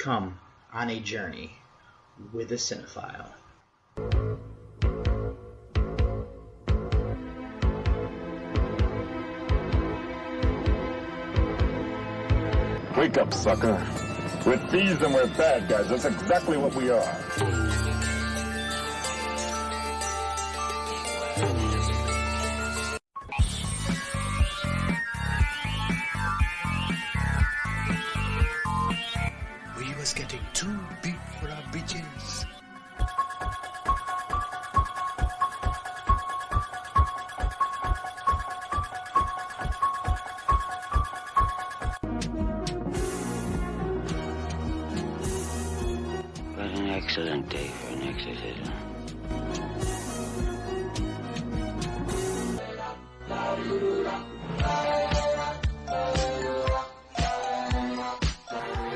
Come on a journey with a cinephile. Wake up, sucker. We're thieves and we're bad guys. That's exactly what we are. We was getting too big for our britches. What an excellent day for an exorcism.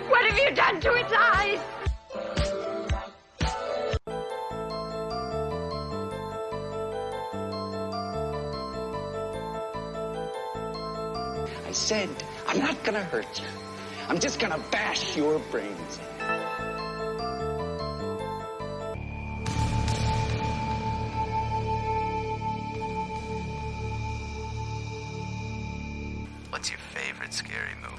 What have you done to its eyes? I said, I'm not gonna hurt you. I'm just gonna bash your brains in. What's your favorite scary movie?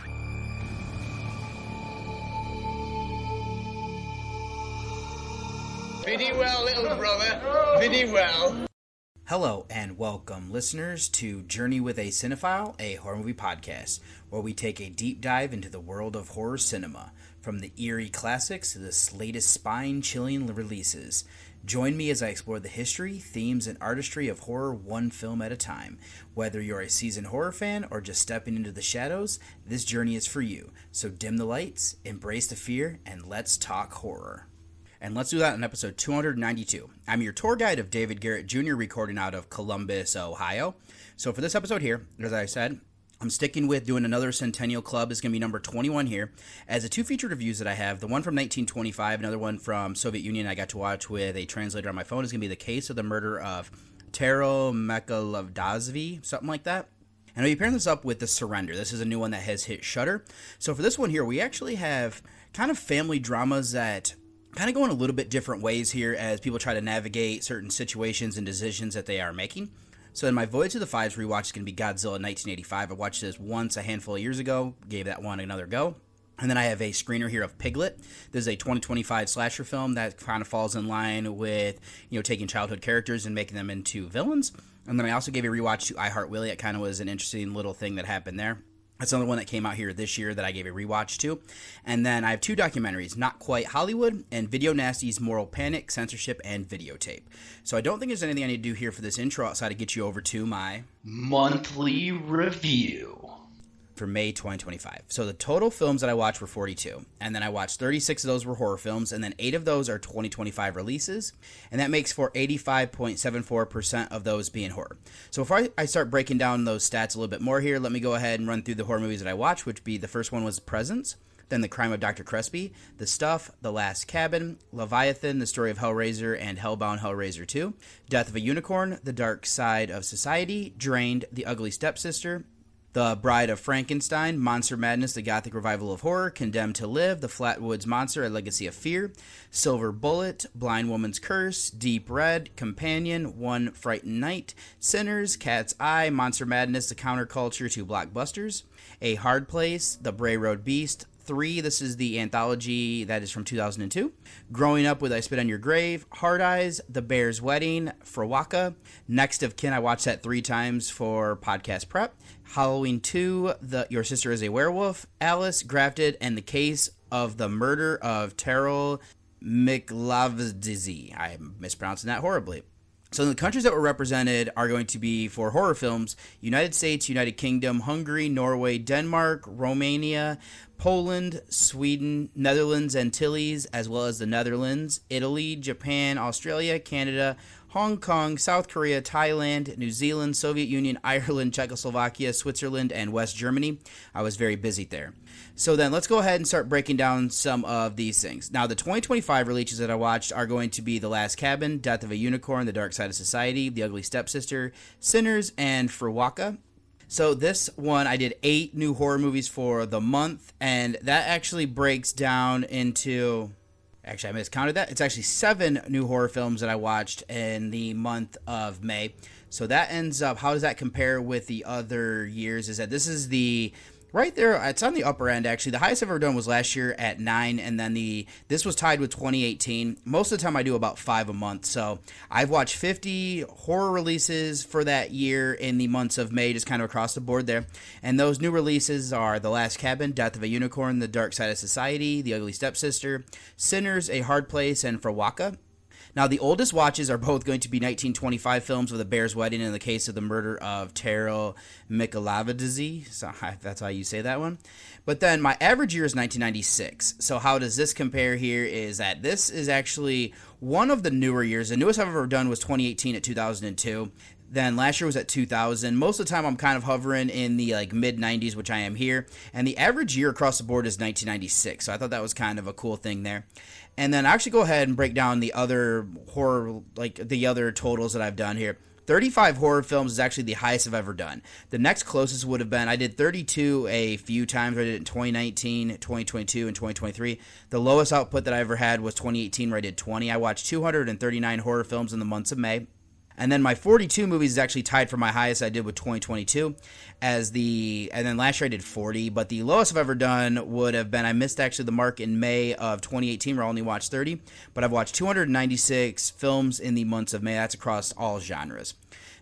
Pretty well, little brother. Pretty well. Hello and welcome, listeners, to Journey with a Cinephile, a horror movie podcast, where we take a deep dive into the world of horror cinema, from the eerie classics to the latest spine-chilling releases. Join me as I explore the history, themes, and artistry of horror one film at a time. Whether you're a seasoned horror fan or just stepping into the shadows, this journey is for you. So dim the lights, embrace the fear, and let's talk horror. And let's do that in episode 292. I'm your tour guide of David Garrett Jr., recording out of Columbus, Ohio. So for this episode here, as I said, I'm sticking with doing another Centennial Club. It's going to be number 21 here. As the two featured reviews that I have, the one from 1925, another one from Soviet Union I got to watch with a translator on my phone, is going to be The Case of the Murder of Tariel Mklavadze, something like that. And I'll be pairing this up with The Surrender. This is a new one that has hit Shudder. So for this one here, we actually have kind of family dramas that kind of go in a little bit different ways here as people try to navigate certain situations and decisions that they are making. So in my Voyage to the Fives rewatch is going to be Godzilla 1985. I watched this once a handful of years ago, gave that one another go. And then I have a screener here of Piglet. This is a 2025 slasher film that kind of falls in line with, taking childhood characters and making them into villains. And then I also gave a rewatch to I Heart Willie. It kind of was an interesting little thing that happened there. That's another one that came out here this year that I gave a rewatch to. And then I have two documentaries, Not Quite Hollywood and Video Nasties, Moral Panic, Censorship, and Videotape. So I don't think there's anything I need to do here for this intro outside of get you over to my Monthly review for May 2025. So the total films that I watched were 42. And then I watched 36 of those were horror films. And then 8 of those are 2025 releases. And that makes for 85.74% of those being horror. So before I start breaking down those stats a little bit more here, let me go ahead and run through the horror movies that I watched, which be the first one was Presence, then The Crime of Dr. Crespi, The Stuff, The Last Cabin, Leviathan, The Story of Hellraiser, and Hellbound Hellraiser 2, Death of a Unicorn, The Dark Side of Society, Drained, The Ugly Stepsister, The Bride of Frankenstein, Monster Madness, The Gothic Revival of Horror, Condemned to Live, The Flatwoods Monster, A Legacy of Fear, Silver Bullet, Blind Woman's Curse, Deep Red, Companion, One Frightened Night, Sinners, Cat's Eye, Monster Madness, The Counterculture to Blockbusters, A Hard Place, The Bray Road Beast, 3, this is the anthology that is from 2002, Growing Up with I Spit on Your Grave, Hard Eyes, The Bear's Wedding, Frawaka, Next of Kin, I watched that 3 times for podcast prep, Halloween 2, Your Sister is a Werewolf, Alice, Grafted, and The Case of the Murder of Tariel Mklavadze. I'm mispronouncing that horribly. So the countries that were represented are going to be, for horror films, United States, United Kingdom, Hungary, Norway, Denmark, Romania, Poland, Sweden, Netherlands, Antilles, as well as the Netherlands, Italy, Japan, Australia, Canada, Hong Kong, South Korea, Thailand, New Zealand, Soviet Union, Ireland, Czechoslovakia, Switzerland, and West Germany. I was very busy there. So then let's go ahead and start breaking down some of these things. Now, the 2025 releases that I watched are going to be The Last Cabin, Death of a Unicorn, The Dark Side of Society, The Ugly Stepsister, Sinners, and Frawaka. So this one, I did 8 new horror movies for the month, and that actually breaks down into... Actually, I miscounted that. It's actually 7 new horror films that I watched in the month of May. So that ends up... How does that compare with the other years? Is that this is the... Right there, it's on the upper end, actually. The highest I've ever done was last year at 9, and then this was tied with 2018. Most of the time, I do about 5 a month. So I've watched 50 horror releases for that year in the months of May, just kind of across the board there. And those new releases are The Last Cabin, Death of a Unicorn, The Dark Side of Society, The Ugly Stepsister, Sinners, A Hard Place, and Frawaka. Now, the oldest watches are both going to be 1925 films with A Bear's Wedding in the case of the murder of Tariel Mklavadze. So that's how you say that one. But then my average year is 1996. So how does this compare here is that this is actually one of the newer years. The newest I've ever done was 2018 at 2002. Then last year was at 2000. Most of the time I'm kind of hovering in the mid 90s, which I am here. And the average year across the board is 1996. So I thought that was kind of a cool thing there. And then I actually go ahead and break down the other horror, the other totals that I've done here. 35 horror films is actually the highest I've ever done. The next closest would have been, I did 32 a few times. I did it in 2019, 2022, and 2023. The lowest output that I ever had was 2018, where I did 20. I watched 239 horror films in the months of May. And then my 42 movies is actually tied for my highest I did with 2022 and then last year I did 40, but the lowest I've ever done would have been, I missed actually the mark in May of 2018 where I only watched 30, but I've watched 296 films in the months of May. That's across all genres.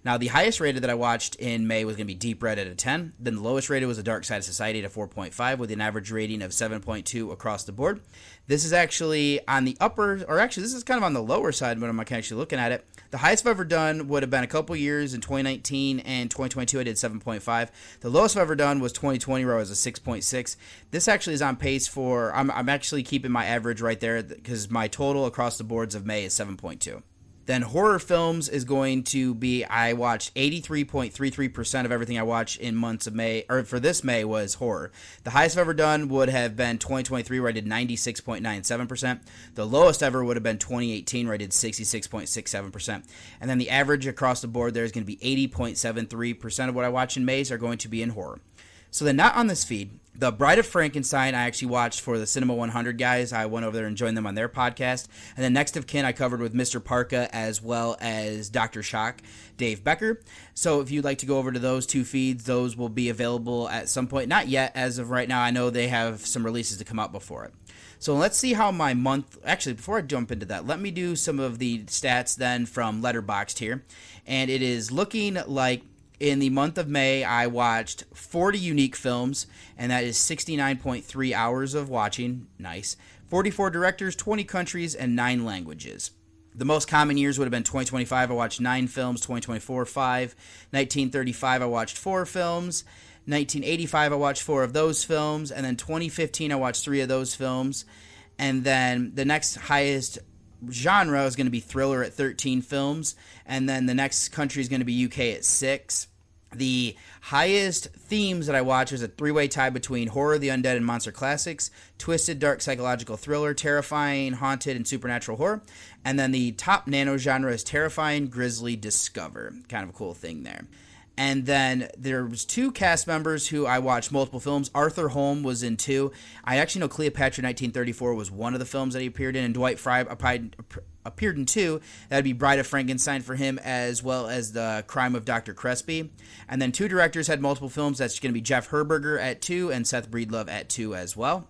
Now, the highest rated that I watched in May was going to be Deep Red at a 10. Then the lowest rated was The Dark Side of Society at a 4.5 with an average rating of 7.2 across the board. This is actually on the upper, or actually this is kind of on the lower side when I'm actually looking at it. The highest I've ever done would have been a couple years in 2019 and 2022. I did 7.5. The lowest I've ever done was 2020 where I was a 6.6. This actually is on pace for, I'm actually keeping my average right there because my total across the boards of May is 7.2. Then horror films is going to be, I watched 83.33% of everything I watched in months of May, or for this May was horror. The highest I've ever done would have been 2023 where I did 96.97%. The lowest ever would have been 2018 where I did 66.67%. And then the average across the board there is going to be 80.73% of what I watch in Mays are going to be in horror. So then not on this feed, The Bride of Frankenstein I actually watched for the Cinema 100 guys. I went over there and joined them on their podcast. And then Next of Kin I covered with Mr. Parka as well as Dr. Shock, Dave Becker. So if you'd like to go over to those two feeds, those will be available at some point. Not yet as of right now. I know they have some releases to come out before it. So let's see how my month... Actually, before I jump into that, let me do some of the stats then from Letterboxd here. And it is looking like... In the month of May, I watched 40 unique films, and that is 69.3 hours of watching. Nice. 44 directors, 20 countries, and 9 languages. The most common years would have been 2025, I watched 9 films, 2024, 5. 1935, I watched 4 films. 1985, I watched 4 of those films. And then 2015, I watched 3 of those films. And then the next highest genre is going to be thriller at 13 films, and then the next country is going to be UK at 6. The highest themes that I watch is a 3-way tie between horror, the undead, and monster classics, twisted, dark, psychological thriller, terrifying, haunted, and supernatural horror, and then the top nano genre is terrifying, grisly, discover. Kind of a cool thing there. And then there was 2 cast members who I watched multiple films. Arthur Holm was in 2. I actually know Cleopatra 1934 was one of the films that he appeared in, and Dwight Fry appeared in 2. That would be Bride of Frankenstein for him, as well as The Crime of Dr. Crespi. And then 2 directors had multiple films. That's going to be Jeff Herberger at 2 and Seth Breedlove at 2 as well.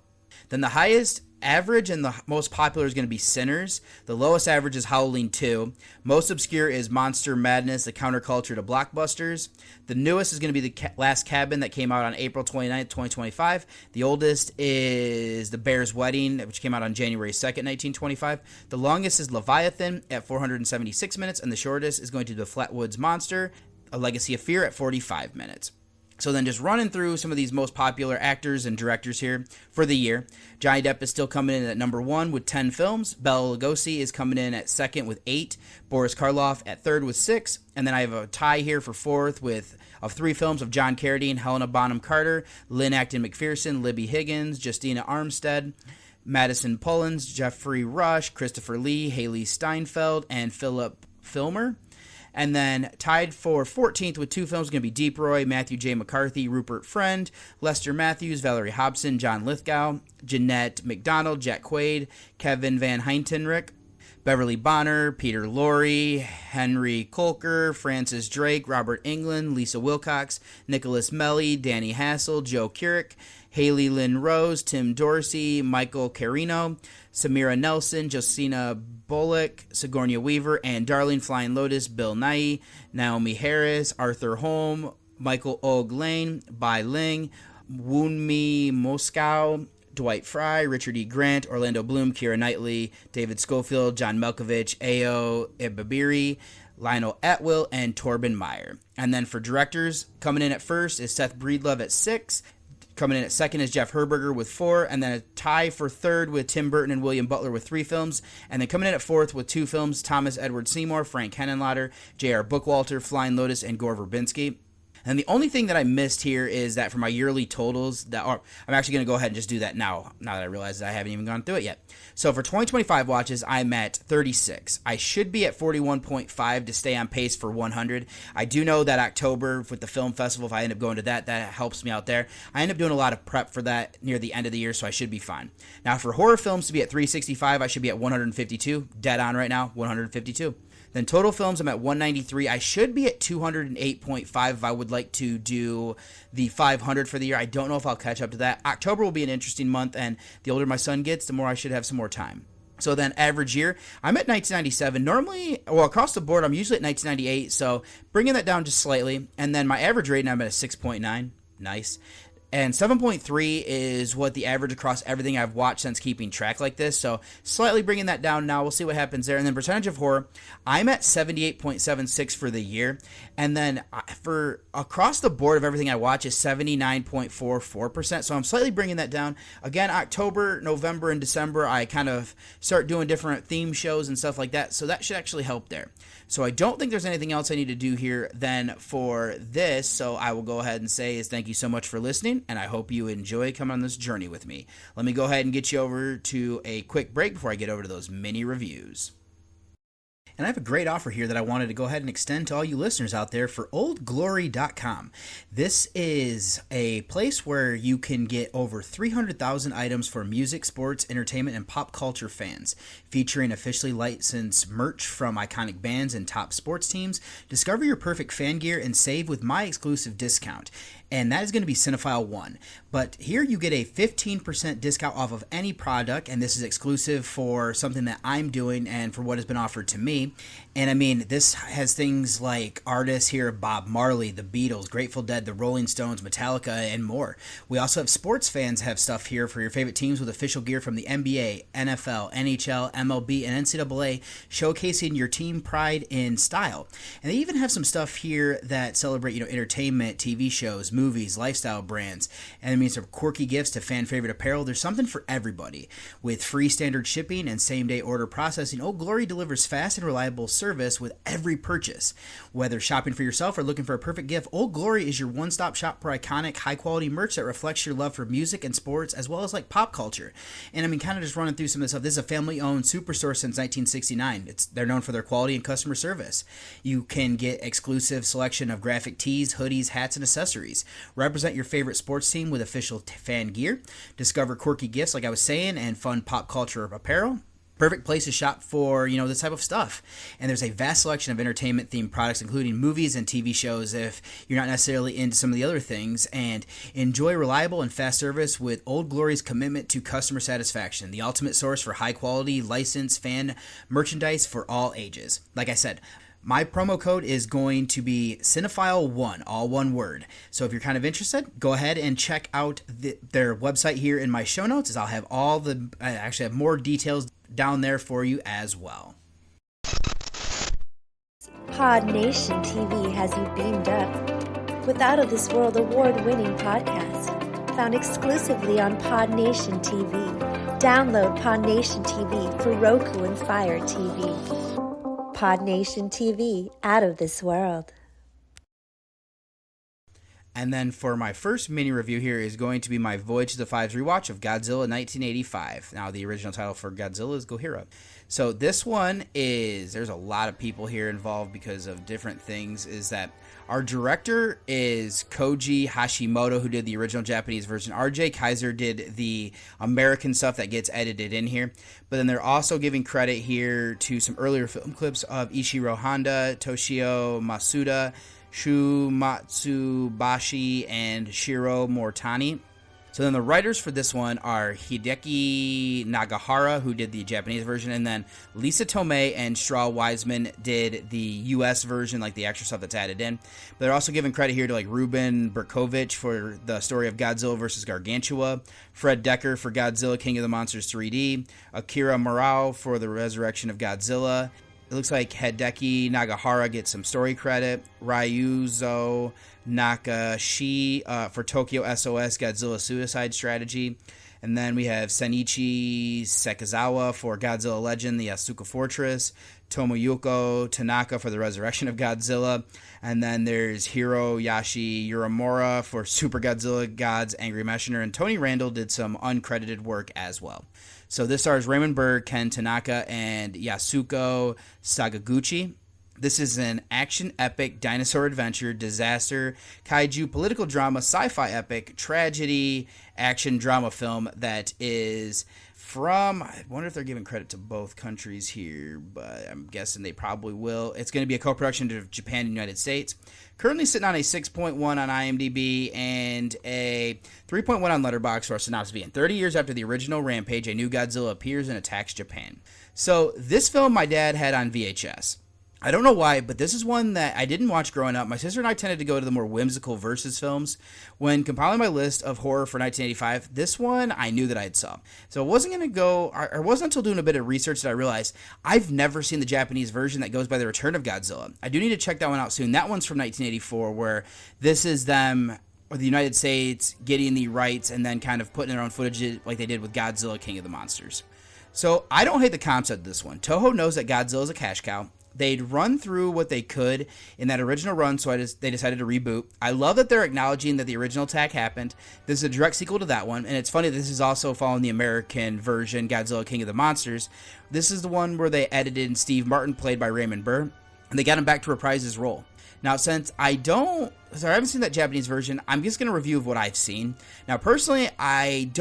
Then the highest average and the most popular is going to be Sinners. The lowest average is Howling 2. Most obscure is Monster Madness, the counterculture to blockbusters. The newest is going to be The Last Cabin that came out on April 29th, 2025. The oldest is The Bear's Wedding, which came out on January 2nd, 1925. The longest is Leviathan at 476 minutes, and the shortest is going to be The Flatwoods Monster, A Legacy of Fear at 45 minutes. So then just running through some of these most popular actors and directors here for the year. Johnny Depp is still coming in at number 1 with 10 films. Bela Lugosi is coming in at 2nd with 8. Boris Karloff at 3rd with 6. And then I have a tie here for 4th of 3 films of John Carradine, Helena Bonham Carter, Lynn Acton McPherson, Libby Higgins, Justina Armstead, Madison Pullins, Jeffrey Rush, Christopher Lee, Haley Steinfeld, and Philip Filmer. And then tied for 14th with 2 films going to be Deep Roy, Matthew J. McCarthy, Rupert Friend, Lester Matthews, Valerie Hobson, John Lithgow, Jeanette McDonald, Jack Quaid, Kevin Van Heintenrich, Beverly Bonner, Peter Lorre, Henry Kolker, Francis Drake, Robert Englund, Lisa Wilcox, Nicholas Melly, Danny Hassel, Joe Couric, Haley Lynn Rose, Tim Dorsey, Michael Carino, Samira Nelson, Josina Bullock, Sigourney Weaver, and Darling Flying Lotus, Bill Nighy, Naomi Harris, Arthur Holm, Michael Og Lane, Bai Ling, Wunmi Moscow, Dwight Fry, Richard E. Grant, Orlando Bloom, Keira Knightley, David Schofield, John Malkovich, Ayo Ibabiri, Lionel Atwill, and Torben Meyer. And then for directors, coming in at first is Seth Breedlove at 6. Coming in at second is Jeff Herberger with 4, and then a tie for third with Tim Burton and William Butler with 3 films. And then coming in at fourth with 2 films, Thomas Edward Seymour, Frank Henenlotter, J.R. Bookwalter, Flying Lotus, and Gore Verbinski. And the only thing that I missed here is that for my yearly totals, I'm actually going to go ahead and just do that now that I realize that I haven't even gone through it yet. So for 2025 watches, I'm at 36. I should be at 41.5 to stay on pace for 100. I do know that October with the film festival, if I end up going to that helps me out there. I end up doing a lot of prep for that near the end of the year, so I should be fine. Now for horror films to be at 365, I should be at 152. Dead on right now, 152. Then total films, I'm at 193. I should be at 208.5 if I would like to do the 500 for the year. I don't know if I'll catch up to that. October will be an interesting month, and the older my son gets, the more I should have some more time. So then average year, I'm at 1997. Normally, across the board, I'm usually at 1998, so bringing that down just slightly. And then my average rating, I'm at a 6.9. Nice. And 7.3 is what the average across everything I've watched since keeping track like this. So slightly bringing that down now. We'll see what happens there. And then percentage of horror, I'm at 78.76 for the year. And then for across the board of everything I watch is 79.44%. So I'm slightly bringing that down. Again, October, November, and December, I kind of start doing different theme shows and stuff like that. So that should actually help there. So I don't think there's anything else I need to do here then for this. So I will go ahead and say is thank you so much for listening, and I hope you enjoy coming on this journey with me. Let me go ahead and get you over to a quick break before I get over to those mini reviews. And I have a great offer here that I wanted to go ahead and extend to all you listeners out there for oldglory.com. This is a place where you can get over 300,000 items for music, sports, entertainment, and pop culture fans, featuring officially licensed merch from iconic bands and top sports teams. Discover your perfect fan gear and save with my exclusive discount. And that is going to be Cinephile 1. But here you get a 15% discount off of any product, and this is exclusive for something that I'm doing and for what has been offered to me. And I mean, this has things like artists here, Bob Marley, the Beatles, Grateful Dead, the Rolling Stones, Metallica, and more. We also have sports fans have stuff here for your favorite teams with official gear from the NBA, NFL, NHL, MLB, and NCAA, showcasing your team pride in style. And they even have some stuff here that celebrate, entertainment, TV shows, movies, lifestyle brands, and it means some quirky gifts to fan favorite apparel. There's something for everybody. With free standard shipping and same day order processing, Old Glory delivers fast and reliable service with every purchase. Whether shopping for yourself or looking for a perfect gift, Old Glory is your one-stop shop for iconic, high-quality merch that reflects your love for music and sports as well as like pop culture. And I mean, kind of just running ththrough some of this stuff. This is a family-owned superstore since 1969. They're known for their quality and customer service. You can get exclusive selection of graphic tees, hoodies, hats, and accessories. Represent your favorite sports team with official fan gear. Discover quirky gifts, like I was saying, and fun pop culture apparel. Perfect place to shop for, this type of stuff. And there's a vast selection of entertainment-themed products, including movies and TV shows if you're not necessarily into some of the other things. And enjoy reliable and fast service with Old Glory's commitment to customer satisfaction, the ultimate source for high-quality, licensed fan merchandise for all ages. Like I said, my promo code is going to be Cinephile1, all one word. So if you're kind of interested, go ahead and check out their website here in my show notes, as I'll have I actually have more details down there for you as well. Pod Nation TV has you beamed up with Out of This World award-winning podcast, found exclusively on Pod Nation TV. Download Pod Nation TV for Roku and Fire TV. Pod Nation TV, out of this world. And then for my first mini review here is going to be my Voyage to the Fives rewatch of Godzilla 1985. Now, the original title for Godzilla is Gojira. So this one is, there's a lot of people here involved because of different things, is that our director is Koji Hashimoto, who did the original Japanese version. RJ Kaiser did the American stuff that gets edited in here. But then they're also giving credit here to some earlier film clips of Ichiro Honda, Toshio Masuda, Shu Matsubashi, and Shiro Mortani. So then the writers for this one are Hideki Nagahara, who did the Japanese version, and then Lisa Tomei and Straw Wiseman did the US version, like the extra stuff that's added in. But they're also giving credit here to like Ruben Berkovich for the story of Godzilla vs. Gargantua, Fred Decker for Godzilla King of the Monsters 3D, Akira Murao for the Resurrection of Godzilla. It looks like Hideki Nagahara gets some story credit. Ryuzo Nakashi for Tokyo SOS Godzilla Suicide Strategy. And then we have Senichi Sekizawa for Godzilla Legend, the Asuka Fortress. Tomoyuko Tanaka for the Resurrection of Godzilla. And then there's Hiroyashi Uramura for Super Godzilla God's Angry Messenger. And Tony Randall did some uncredited work as well. So this stars Raymond Burr, Ken Tanaka, and Yasuko Sakaguchi. This is an action epic, dinosaur adventure, disaster, kaiju, political drama, sci-fi epic, tragedy, action drama film that is from, I wonder if they're giving credit to both countries here, but I'm guessing they probably will. It's going to be a co-production of Japan and the United States. Currently sitting on a 6.1 on IMDb and a 3.1 on Letterboxd for a synopsis being 30 years after the original Rampage, a new Godzilla appears and attacks Japan. So this film my dad had on VHS. I don't know why, but this is one that I didn't watch growing up. My sister and I tended to go to the more whimsical versus films. When compiling my list of horror for 1985, this one I knew that I had saw. So it wasn't going to go, or it wasn't until doing a bit of research that I realized I've never seen the Japanese version that goes by The Return of Godzilla. I do need to check that one out soon. That one's from 1984, where this is them, or the United States, getting the rights and then kind of putting their own footage like they did with Godzilla King of the Monsters. So I don't hate the concept of this one. Toho knows that Godzilla is a cash cow. They'd run through what they could in that original run, so they decided to reboot. I love that they're acknowledging that the original attack happened. This is a direct sequel to that one, and it's funny that this is also following the American version, Godzilla King of the Monsters. This is the one where they edited Steve Martin, played by Raymond Burr, and they got him back to reprise his role. Now, since I haven't seen that Japanese version, I'm just going to review of what I've seen. Now, personally, I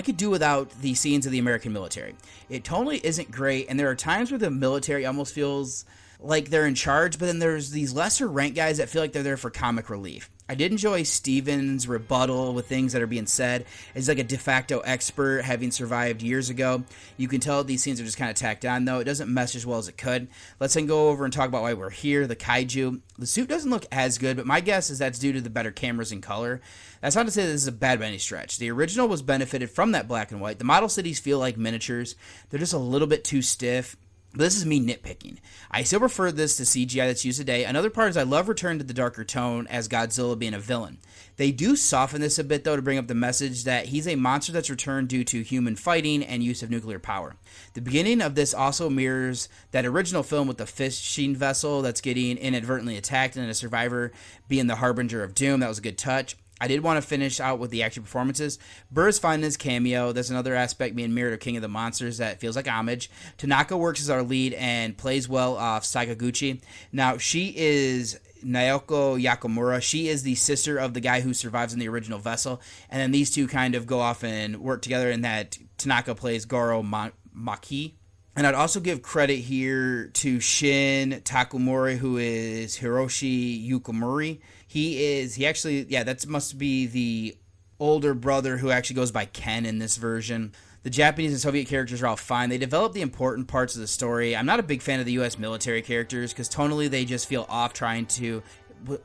could do without the scenes of the American military. It totally isn't great, and there are times where the military almost feels like they're in charge, but then there's these lesser rank guys that feel like they're there for comic relief. I did enjoy Steven's rebuttal with things that are being said. He's like a de facto expert, having survived years ago. You can tell these scenes are just kind of tacked on, though. It doesn't mesh as well as it could. Let's then go over and talk about why we're here, the kaiju. The suit doesn't look as good, but my guess is that's due to the better cameras and color. That's not to say that this is bad by any stretch. The original was benefited from that black and white. The model cities feel like miniatures. They're just a little bit too stiff. But this is me nitpicking. I still prefer this to CGI that's used today. Another part is I love Return to the darker tone as Godzilla being a villain. They do soften this a bit, though, to bring up the message that he's a monster that's returned due to human fighting and use of nuclear power. The beginning of this also mirrors that original film with the fishing vessel that's getting inadvertently attacked and a survivor being the harbinger of doom. That was a good touch. I did want to finish out with the action performances. Burr's fine in his cameo. There's another aspect being mirrored of King of the Monsters that feels like homage. Tanaka works as our lead and plays well off Sakaguchi. Now, she is Naoko Yakamura. She is the sister of the guy who survives in the original vessel. And then these two kind of go off and work together in that Tanaka plays Goro Maki. And I'd also give credit here to Shin Takumori, who is Hiroshi Yukamori. That must be the older brother who actually goes by Ken in this version. The Japanese and Soviet characters are all fine. They develop the important parts of the story. I'm not a big fan of the U.S. military characters because tonally they just feel off trying to...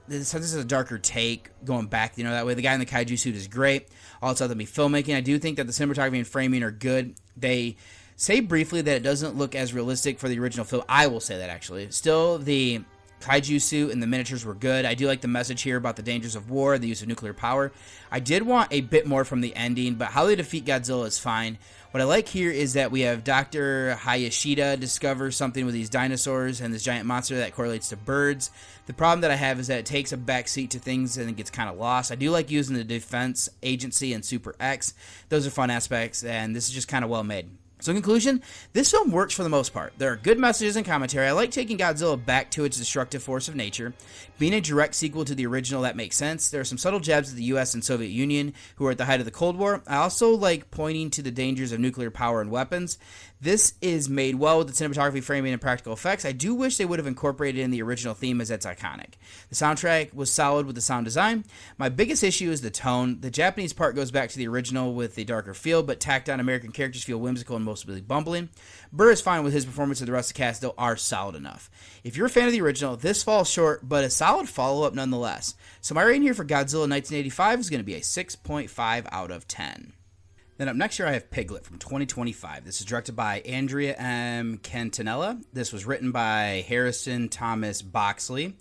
This is a darker take going back, that way. The guy in the kaiju suit is great. All it's other than me filmmaking. I do think that the cinematography and framing are good. They say briefly that it doesn't look as realistic for the original film. I will say that, actually. Still, the kaiju suit and the miniatures were good. I do like the message here about the dangers of war, the use of nuclear power. I did want a bit more from the ending, but how they defeat Godzilla is fine. What I like here is that we have Dr. Hayashida discover something with these dinosaurs and this giant monster that correlates to birds. The problem that I have is that it takes a backseat to things and it gets kind of lost. I do like using the Defense Agency and Super X. Those are fun aspects, and this is just kind of well made. So in conclusion, this film works for the most part. There are good messages and commentary. I like taking Godzilla back to its destructive force of nature. Being a direct sequel to the original, that makes sense. There are some subtle jabs at the US and Soviet Union, who are at the height of the Cold War. I also like pointing to the dangers of nuclear power and weapons. This is made well with the cinematography, framing, and practical effects. I do wish they would have incorporated in the original theme, as it's iconic. The soundtrack was solid with the sound design. My biggest issue is the tone. The Japanese part goes back to the original with a darker feel, but tacked on American characters feel whimsical and mostly bumbling. Burr is fine with his performance, and the rest of the cast, though, are solid enough. If you're a fan of the original, this falls short, but a solid follow-up nonetheless. So my rating here for Godzilla 1985 is going to be a 6.5 out of 10. Then up next here I have Piglet from 2025. This is directed by Andrea M. Centennial. This was written by Harrison Thomas Boxley.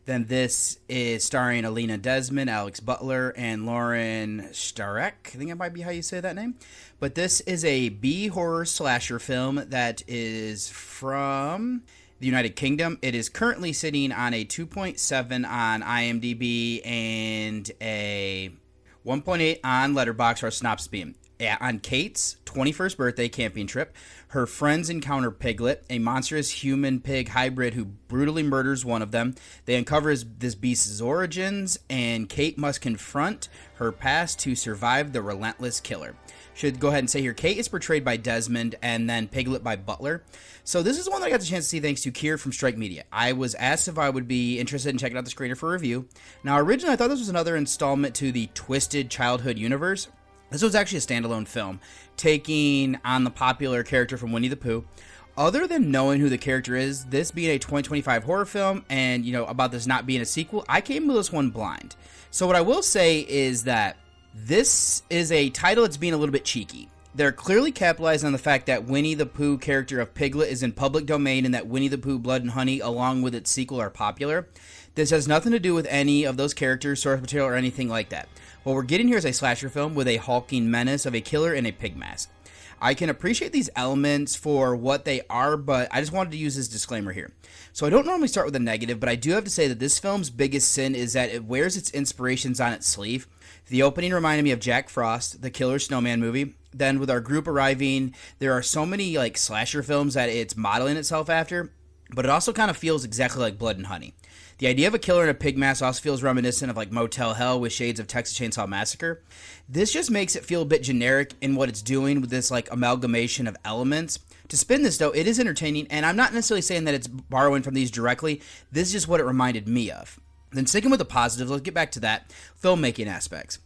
Then this is starring Alina Desmond, Alex Butler, and Lauren Starek. I think that might be how you say that name. But this is a B-horror slasher film that is from the United Kingdom. It is currently sitting on a 2.7 on IMDb and a 1.8 on Letterboxd or Synopsis Beam. On Kate's 21st birthday camping trip, her friends encounter Piglet, a monstrous human-pig hybrid who brutally murders one of them. They uncover this beast's origins, and Kate must confront her past to survive the relentless killer. Should go ahead and say here, Kate is portrayed by Desmond, and then Piglet by Butler. So this is one that I got the chance to see thanks to Kier from Strike Media. I was asked if I would be interested in checking out the screener for review. Now, originally I thought this was another installment to the Twisted Childhood universe. This was actually a standalone film, taking on the popular character from Winnie the Pooh. Other than knowing who the character is, this being a 2025 horror film, and, about this not being a sequel, I came to this one blind. So what I will say is that this is a title that's being a little bit cheeky. They're clearly capitalizing on the fact that Winnie the Pooh character of Piglet is in public domain and that Winnie the Pooh Blood and Honey, along with its sequel, are popular. This has nothing to do with any of those characters, source material, or anything like that. What we're getting here is a slasher film with a hulking menace of a killer in a pig mask. I can appreciate these elements for what they are, but I just wanted to use this disclaimer here. So I don't normally start with a negative, but I do have to say that this film's biggest sin is that it wears its inspirations on its sleeve. The opening reminded me of Jack Frost, the Killer Snowman movie. Then with our group arriving, there are so many slasher films that it's modeling itself after, but it also kind of feels exactly like Blood and Honey. The idea of a killer in a pig mask also feels reminiscent of Motel Hell with shades of Texas Chainsaw Massacre. This just makes it feel a bit generic in what it's doing with this amalgamation of elements. To spin this though, it is entertaining, and I'm not necessarily saying that it's borrowing from these directly. This is just what it reminded me of. Then sticking with the positives, let's get back to that, filmmaking aspects.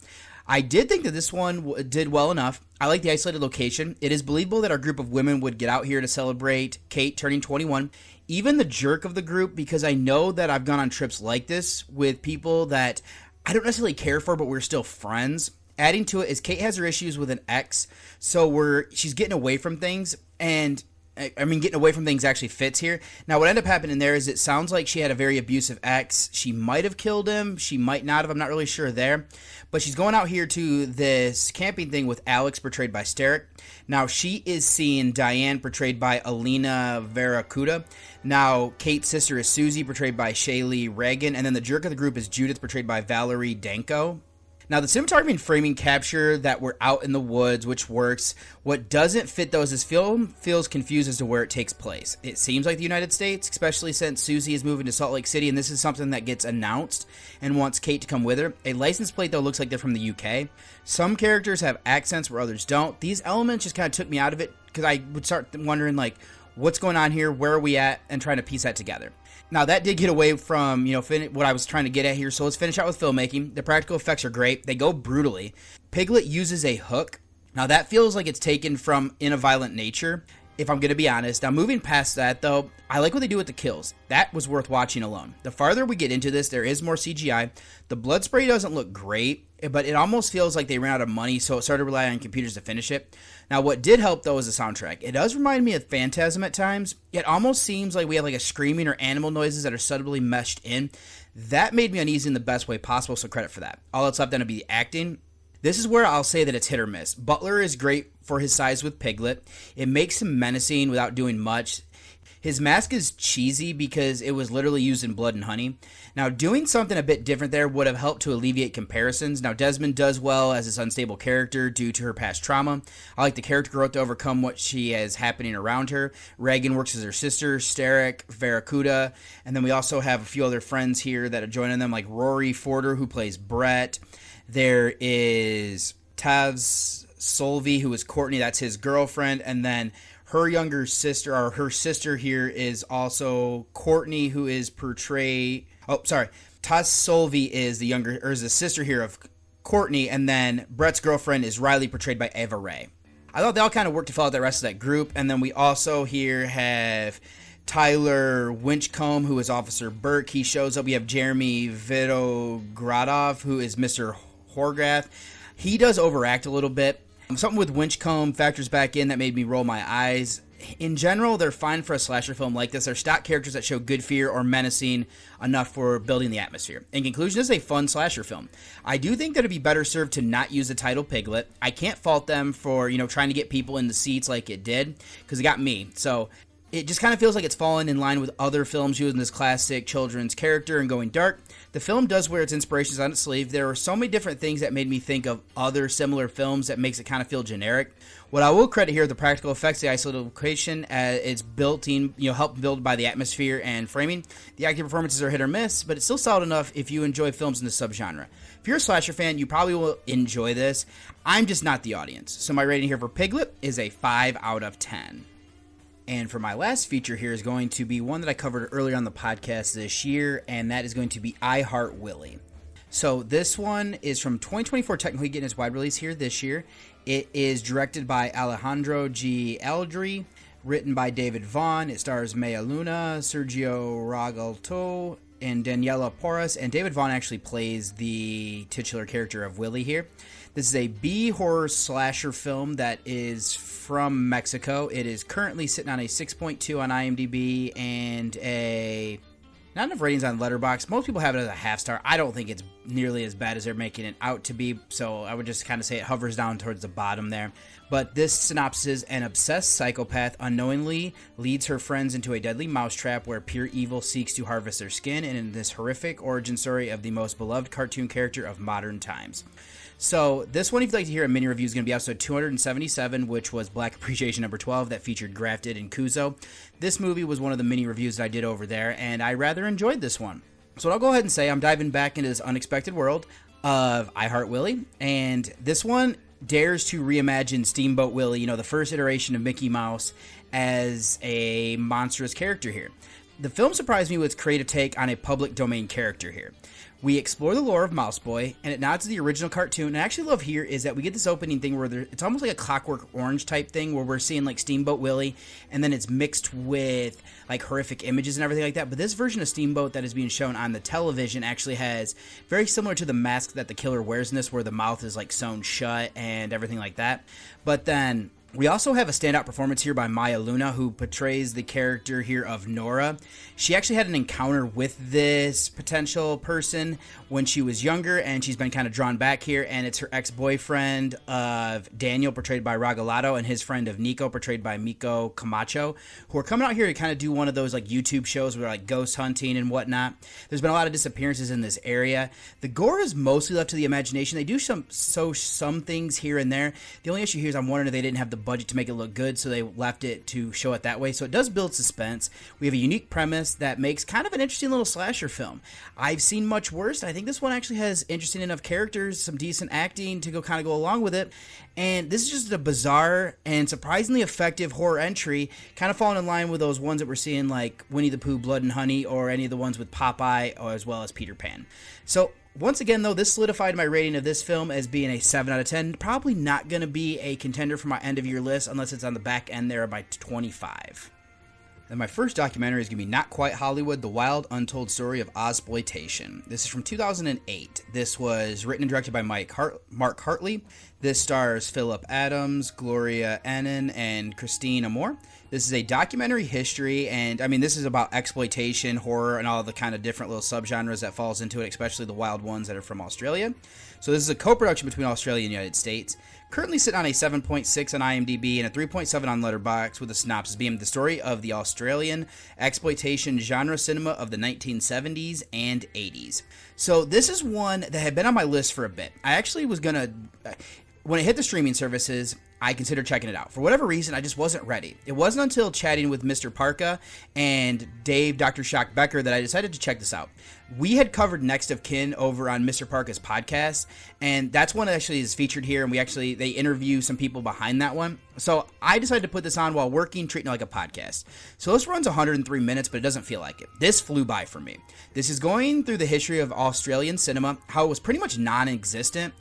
I did think that this one did well enough. I like the isolated location. It is believable that our group of women would get out here to celebrate Kate turning 21. Even the jerk of the group, because I know that I've gone on trips like this with people that I don't necessarily care for, but we're still friends. Adding to it is Kate has her issues with an ex, so she's getting away from things, and getting away from things actually fits here. Now, what ended up happening there is it sounds like she had a very abusive ex. She might have killed him. She might not have. I'm not really sure there. But she's going out here to this camping thing with Alex, portrayed by Starek. Now, she is seeing Diane, portrayed by Alina Veracuda. Now, Kate's sister is Susie, portrayed by Shaylee Reagan. And then the jerk of the group is Judith, portrayed by Valerie Danko. Now, the cinematography and framing capture that we're out in the woods, which works. What doesn't fit, though, is this film feels confused as to where it takes place. It seems like the United States, especially since Susie is moving to Salt Lake City, and this is something that gets announced and wants Kate to come with her. A license plate, though, looks like they're from the UK. Some characters have accents where others don't. These elements just kind of took me out of it, because I would start wondering, what's going on here? Where are we at? And trying to piece that together. Now, that did get away from, what I was trying to get at here, so let's finish out with filmmaking. The practical effects are great. They go brutally. Piglet uses a hook. Now, that feels like it's taken from In a Violent Nature. if I'm going to be honest. Now, moving past that, though, I like what they do with the kills. That was worth watching alone. The farther we get into this, there is more CGI. The blood spray doesn't look great, but it almost feels like they ran out of money, so it started to rely on computers to finish it. Now, what did help, though, is the soundtrack. It does remind me of Phantasm at times. It almost seems like we have like a screaming or animal noises that are subtly meshed in. That made me uneasy in the best way possible, so credit for that. All that's left then to be the acting. This is where I'll say that it's hit or miss. Butler is great for his size with Piglet. It makes him menacing without doing much. His mask is cheesy because it was literally used in Blood and Honey. Now, doing something a bit different there would have helped to alleviate comparisons. Now, Desmond does well as this unstable character due to her past trauma. I like the character growth to overcome what she has happening around her. Reagan works as her sister, Starrick, Veracuda, and then we also have a few other friends here that are joining them, like Rory Forder, who plays Brett. There is Taz Solvey, who is Courtney, that's his girlfriend, and then her younger sister, or her sister here, is also Courtney, who is portrayed... Oh, sorry. Taz Solvey is the younger, or is the sister here of Courtney, and then Brett's girlfriend is Riley, portrayed by Ava Ray. I thought they all kind of worked to fill out the rest of that group, and then we also here have Tyler Winchcombe, who is Officer Burke. He shows up. We have Jeremy Vinogradov, who is Mr. Horgrath. He does overact a little bit. Something with Winchcombe factors back in that made me roll my eyes. In general, they're fine for a slasher film like this. They're stock characters that show good fear or menacing enough for building the atmosphere. In conclusion, this is a fun slasher film. I do think that it'd be better served to not use the title Piglet. I can't fault them for, trying to get people in the seats like it did, because it got me. So it just kind of feels like it's fallen in line with other films using this classic children's character and going dark. The film does wear its inspirations on its sleeve. There are so many different things that made me think of other similar films that makes it kind of feel generic. What I will credit here are the practical effects, the isolated location, it's built in, helped build by the atmosphere and framing. The acting performances are hit or miss, but it's still solid enough if you enjoy films in the subgenre. If you're a slasher fan, you probably will enjoy this. I'm just not the audience. So my rating here for Piglet is a 5 out of 10. And for my last feature here is going to be one that I covered earlier on the podcast this year, and that is going to be I Heart Willie. So this one is from 2024, technically getting its wide release here this year. It is directed by Alejandro G. Eldry, written by David Vaughn. It stars Maya Luna, Sergio Ragalto, and Daniela Porras, and David Vaughn actually plays the titular character of Willie here. This is a B-horror slasher film that is from Mexico. It is currently sitting on a 6.2 on IMDb and not enough ratings on Letterboxd. Most people have it as a half star. I don't think it's nearly as bad as they're making it out to be, so I would just kind of say it hovers down towards the bottom there. But this synopsis is: an obsessed psychopath unknowingly leads her friends into a deadly mousetrap where pure evil seeks to harvest their skin, and in this horrific origin story of the most beloved cartoon character of modern times. So this one, if you'd like to hear a mini review, is going to be episode 277, which was Black Appreciation number 12, that featured Grafted and Kuzo. This movie was one of the mini reviews that I did over there, and I rather enjoyed this one. So I'll go ahead and say I'm diving back into this unexpected world of I Heart Willie, and this one dares to reimagine Steamboat Willie, the first iteration of Mickey Mouse, as a monstrous character here. The film surprised me with its creative take on a public domain character here. We explore the lore of Mouse Boy, and it nods to the original cartoon. And I actually love here is that we get this opening thing where it's almost like a Clockwork Orange type thing, where we're seeing like Steamboat Willie, and then it's mixed with like horrific images and everything like that. But this version of Steamboat that is being shown on the television actually has very similar to the mask that the killer wears in this, where the mouth is like sewn shut and everything like that. But then we also have a standout performance here by Maya Luna, who portrays the character here of Nora. She actually had an encounter with this potential person when she was younger, and she's been kind of drawn back here, and it's her ex-boyfriend of Daniel, portrayed by Regalado, and his friend of Nico, portrayed by Miko Camacho, who are coming out here to kind of do one of those like YouTube shows where like ghost hunting and whatnot. There's been a lot of disappearances in this area. The gore is mostly left to the imagination. They do some things here and there. The only issue here is I'm wondering if they didn't have the budget to make it look good, so they left it to show it that way. So it does build suspense. We have a unique premise that makes kind of an interesting little slasher film. I've seen much worse. I think this one actually has interesting enough characters, some decent acting to go along with it. And this is just a bizarre and surprisingly effective horror entry, kind of falling in line with those ones that we're seeing like Winnie the Pooh, Blood and Honey, or any of the ones with Popeye, or as well as Peter Pan. So Once again, though, this solidified my rating of this film as being a 7 out of 10. Probably not going to be a contender for my end-of-year list unless it's on the back end there of my 25. Then my first documentary is going to be Not Quite Hollywood, The Wild Untold Story of Ozploitation. This is from 2008. This was written and directed by Mark Hartley. This stars Philip Adams, Gloria Ennin, and Christine Amore. This is a documentary history, and I mean, this is about exploitation, horror, and all the kind of different little subgenres that falls into it, especially the wild ones that are from Australia. So this is a co-production between Australia and the United States. Currently sitting on a 7.6 on IMDb and a 3.7 on Letterboxd, with a synopsis being the story of the Australian exploitation genre cinema of the 1970s and 80s. So this is one that had been on my list for a bit. I actually was going to... When it hit the streaming services, I considered checking it out. For whatever reason, I just wasn't ready. It wasn't until chatting with Mr. Parka and Dave Dr. Shock Becker that I decided to check this out. We had covered Next of Kin over on Mr. Parka's podcast, and that's one that actually is featured here, and they interview some people behind that one. So I decided to put this on while working, treating it like a podcast. So this runs 103 minutes, but it doesn't feel like it. This flew by for me. This is going through the history of Australian cinema, how it was pretty much non-existent,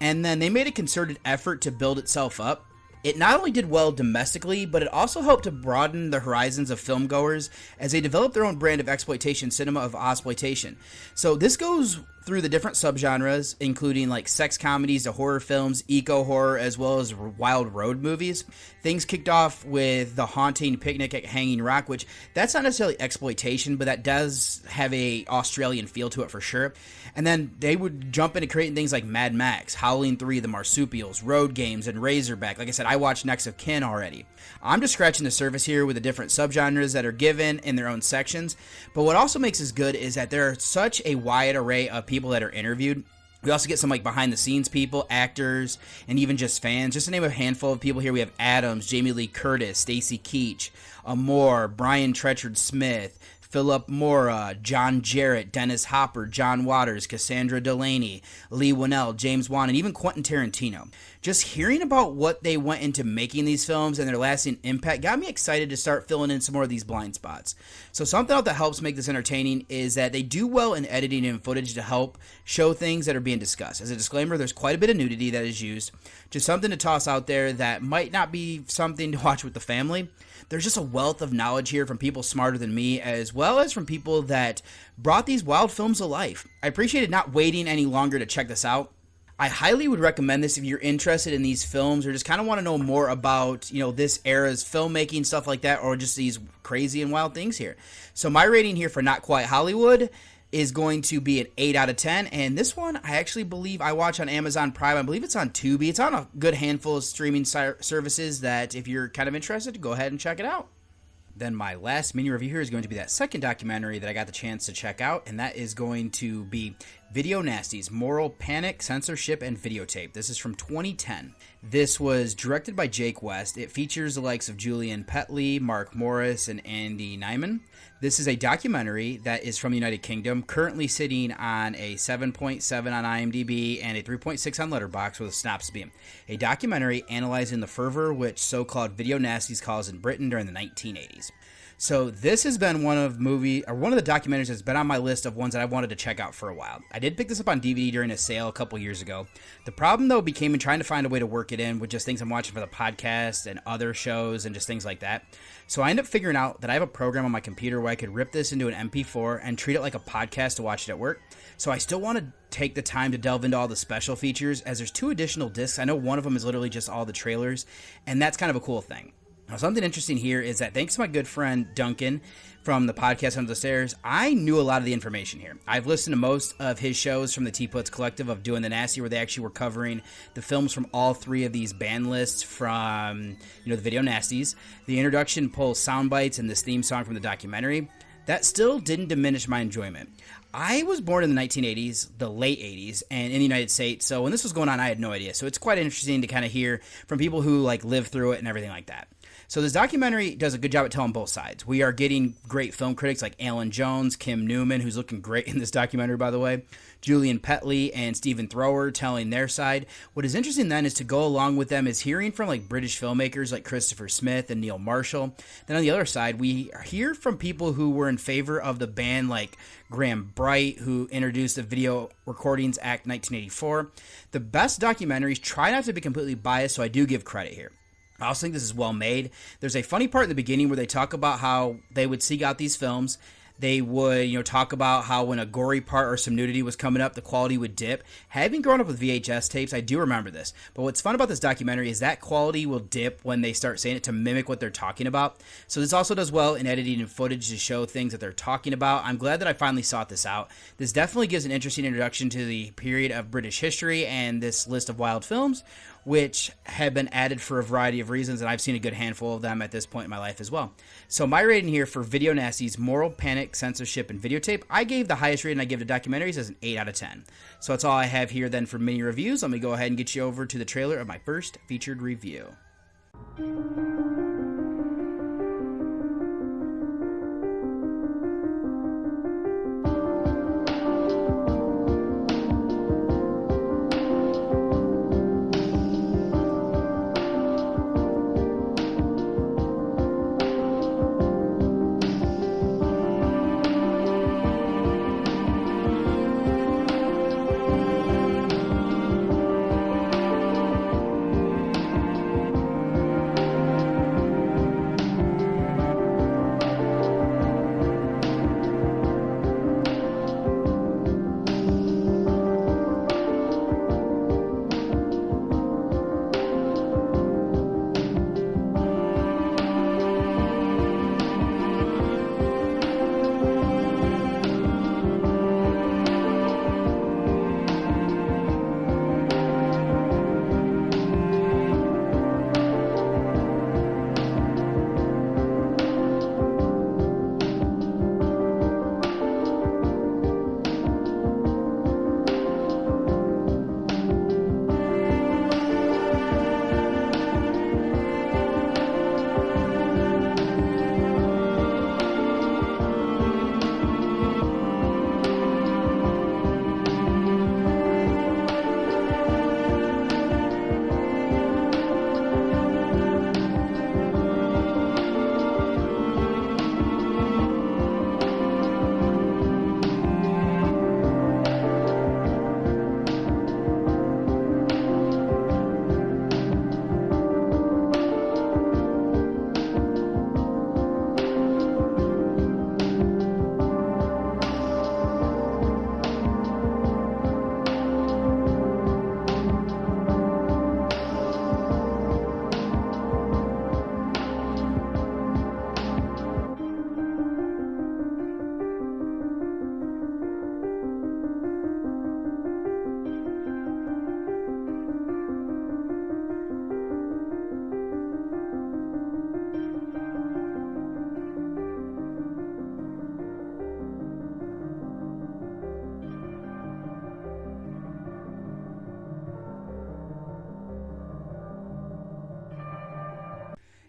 and then they made a concerted effort to build itself up. It not only did well domestically, but it also helped to broaden the horizons of filmgoers as they developed their own brand of exploitation cinema of Ozploitation. So this goes through the different subgenres, including like sex comedies to horror films, eco-horror, as well as wild road movies. Things kicked off with The Haunting Picnic at Hanging Rock, which that's not necessarily exploitation, but that does have a Australian feel to it for sure. And then they would jump into creating things like Mad Max, Howling 3, The Marsupials, Road Games, and Razorback. Like I said, I watched Next of Kin already. I'm just scratching the surface here with the different subgenres that are given in their own sections. But what also makes this good is that there are such a wide array of people that are interviewed. We also get some like behind the scenes people, actors, and even just fans. Just to name a handful of people here, we have Adams, Jamie Lee Curtis, Stacy Keach, Amore, Brian Trenchard Smith, Philip Mora, John Jarrett, Dennis Hopper, John Waters, Cassandra Delaney, Lee Winnell, James Wan, and even Quentin Tarantino. Just hearing about what they went into making these films and their lasting impact got me excited to start filling in some more of these blind spots. So something else that helps make this entertaining is that they do well in editing and footage to help show things that are being discussed. As a disclaimer, there's quite a bit of nudity that is used. Just something to toss out there that might not be something to watch with the family. There's just a wealth of knowledge here from people smarter than me, as well as from people that brought these wild films to life. I appreciated not waiting any longer to check this out. I highly would recommend this if you're interested in these films or just kind of want to know more about, this era's filmmaking, stuff like that, or just these crazy and wild things here. So my rating here for Not Quite Hollywood is going to be an 8 out of 10, and this one I actually believe I watch on Amazon Prime. I believe it's on Tubi. It's on a good handful of streaming services that if you're kind of interested, go ahead and check it out. Then my last mini review here is going to be that second documentary that I got the chance to check out, and that is going to be Video Nasties, Moral Panic, Censorship, and Videotape. This is from 2010. This was directed by Jake West. It features the likes of Julian Petley, Mark Morris, and Andy Nyman. This is a documentary that is from the United Kingdom, currently sitting on a 7.7 on IMDb and a 3.6 on Letterboxd, with a synopsis being a documentary analyzing the fervor which so-called video nasties caused in Britain during the 1980s. So this has been one of the documentaries that's been on my list of ones that I wanted to check out for a while. I did pick this up on DVD during a sale a couple years ago. The problem, though, became in trying to find a way to work it in with just things I'm watching for the podcast and other shows and just things like that. So I ended up figuring out that I have a program on my computer where I could rip this into an MP4 and treat it like a podcast to watch it at work. So I still want to take the time to delve into all the special features, as there's 2 additional discs. I know one of them is literally just all the trailers, and that's kind of a cool thing. Now, something interesting here is that thanks to my good friend Duncan from the podcast Under the Stairs, I knew a lot of the information here. I've listened to most of his shows from the T-Puts Collective of Doing the Nasty, where they actually were covering the films from all 3 of these band lists from, the Video Nasties. The introduction pulls sound bites and this theme song from the documentary. That still didn't diminish my enjoyment. I was born in the 1980s, the late 80s, and in the United States, so when this was going on, I had no idea. So it's quite interesting to kind of hear from people who lived through it and everything like that. So this documentary does a good job at telling both sides. We are getting great film critics like Alan Jones, Kim Newman, who's looking great in this documentary, by the way, Julian Petley, and Stephen Thrower telling their side. What is interesting then is to go along with them is hearing from like British filmmakers like Christopher Smith and Neil Marshall. Then on the other side, we hear from people who were in favor of the ban, like Graham Bright, who introduced the Video Recordings Act 1984. The best documentaries try not to be completely biased, so I do give credit here. I also think this is well made. There's a funny part in the beginning where they talk about how they would seek out these films. They would, talk about how when a gory part or some nudity was coming up, the quality would dip. Having grown up with VHS tapes, I do remember this. But what's fun about this documentary is that quality will dip when they start saying it to mimic what they're talking about. So this also does well in editing and footage to show things that they're talking about. I'm glad that I finally sought this out. This definitely gives an interesting introduction to the period of British history and this list of wild films, which have been added for a variety of reasons, and I've seen a good handful of them at this point in my life as well. So my rating here for Video Nasties, Moral Panic, Censorship, and Videotape, I gave the highest rating I give to documentaries as an 8 out of 10. So that's all I have here then for mini reviews. Let me go ahead and get you over to the trailer of my first featured review.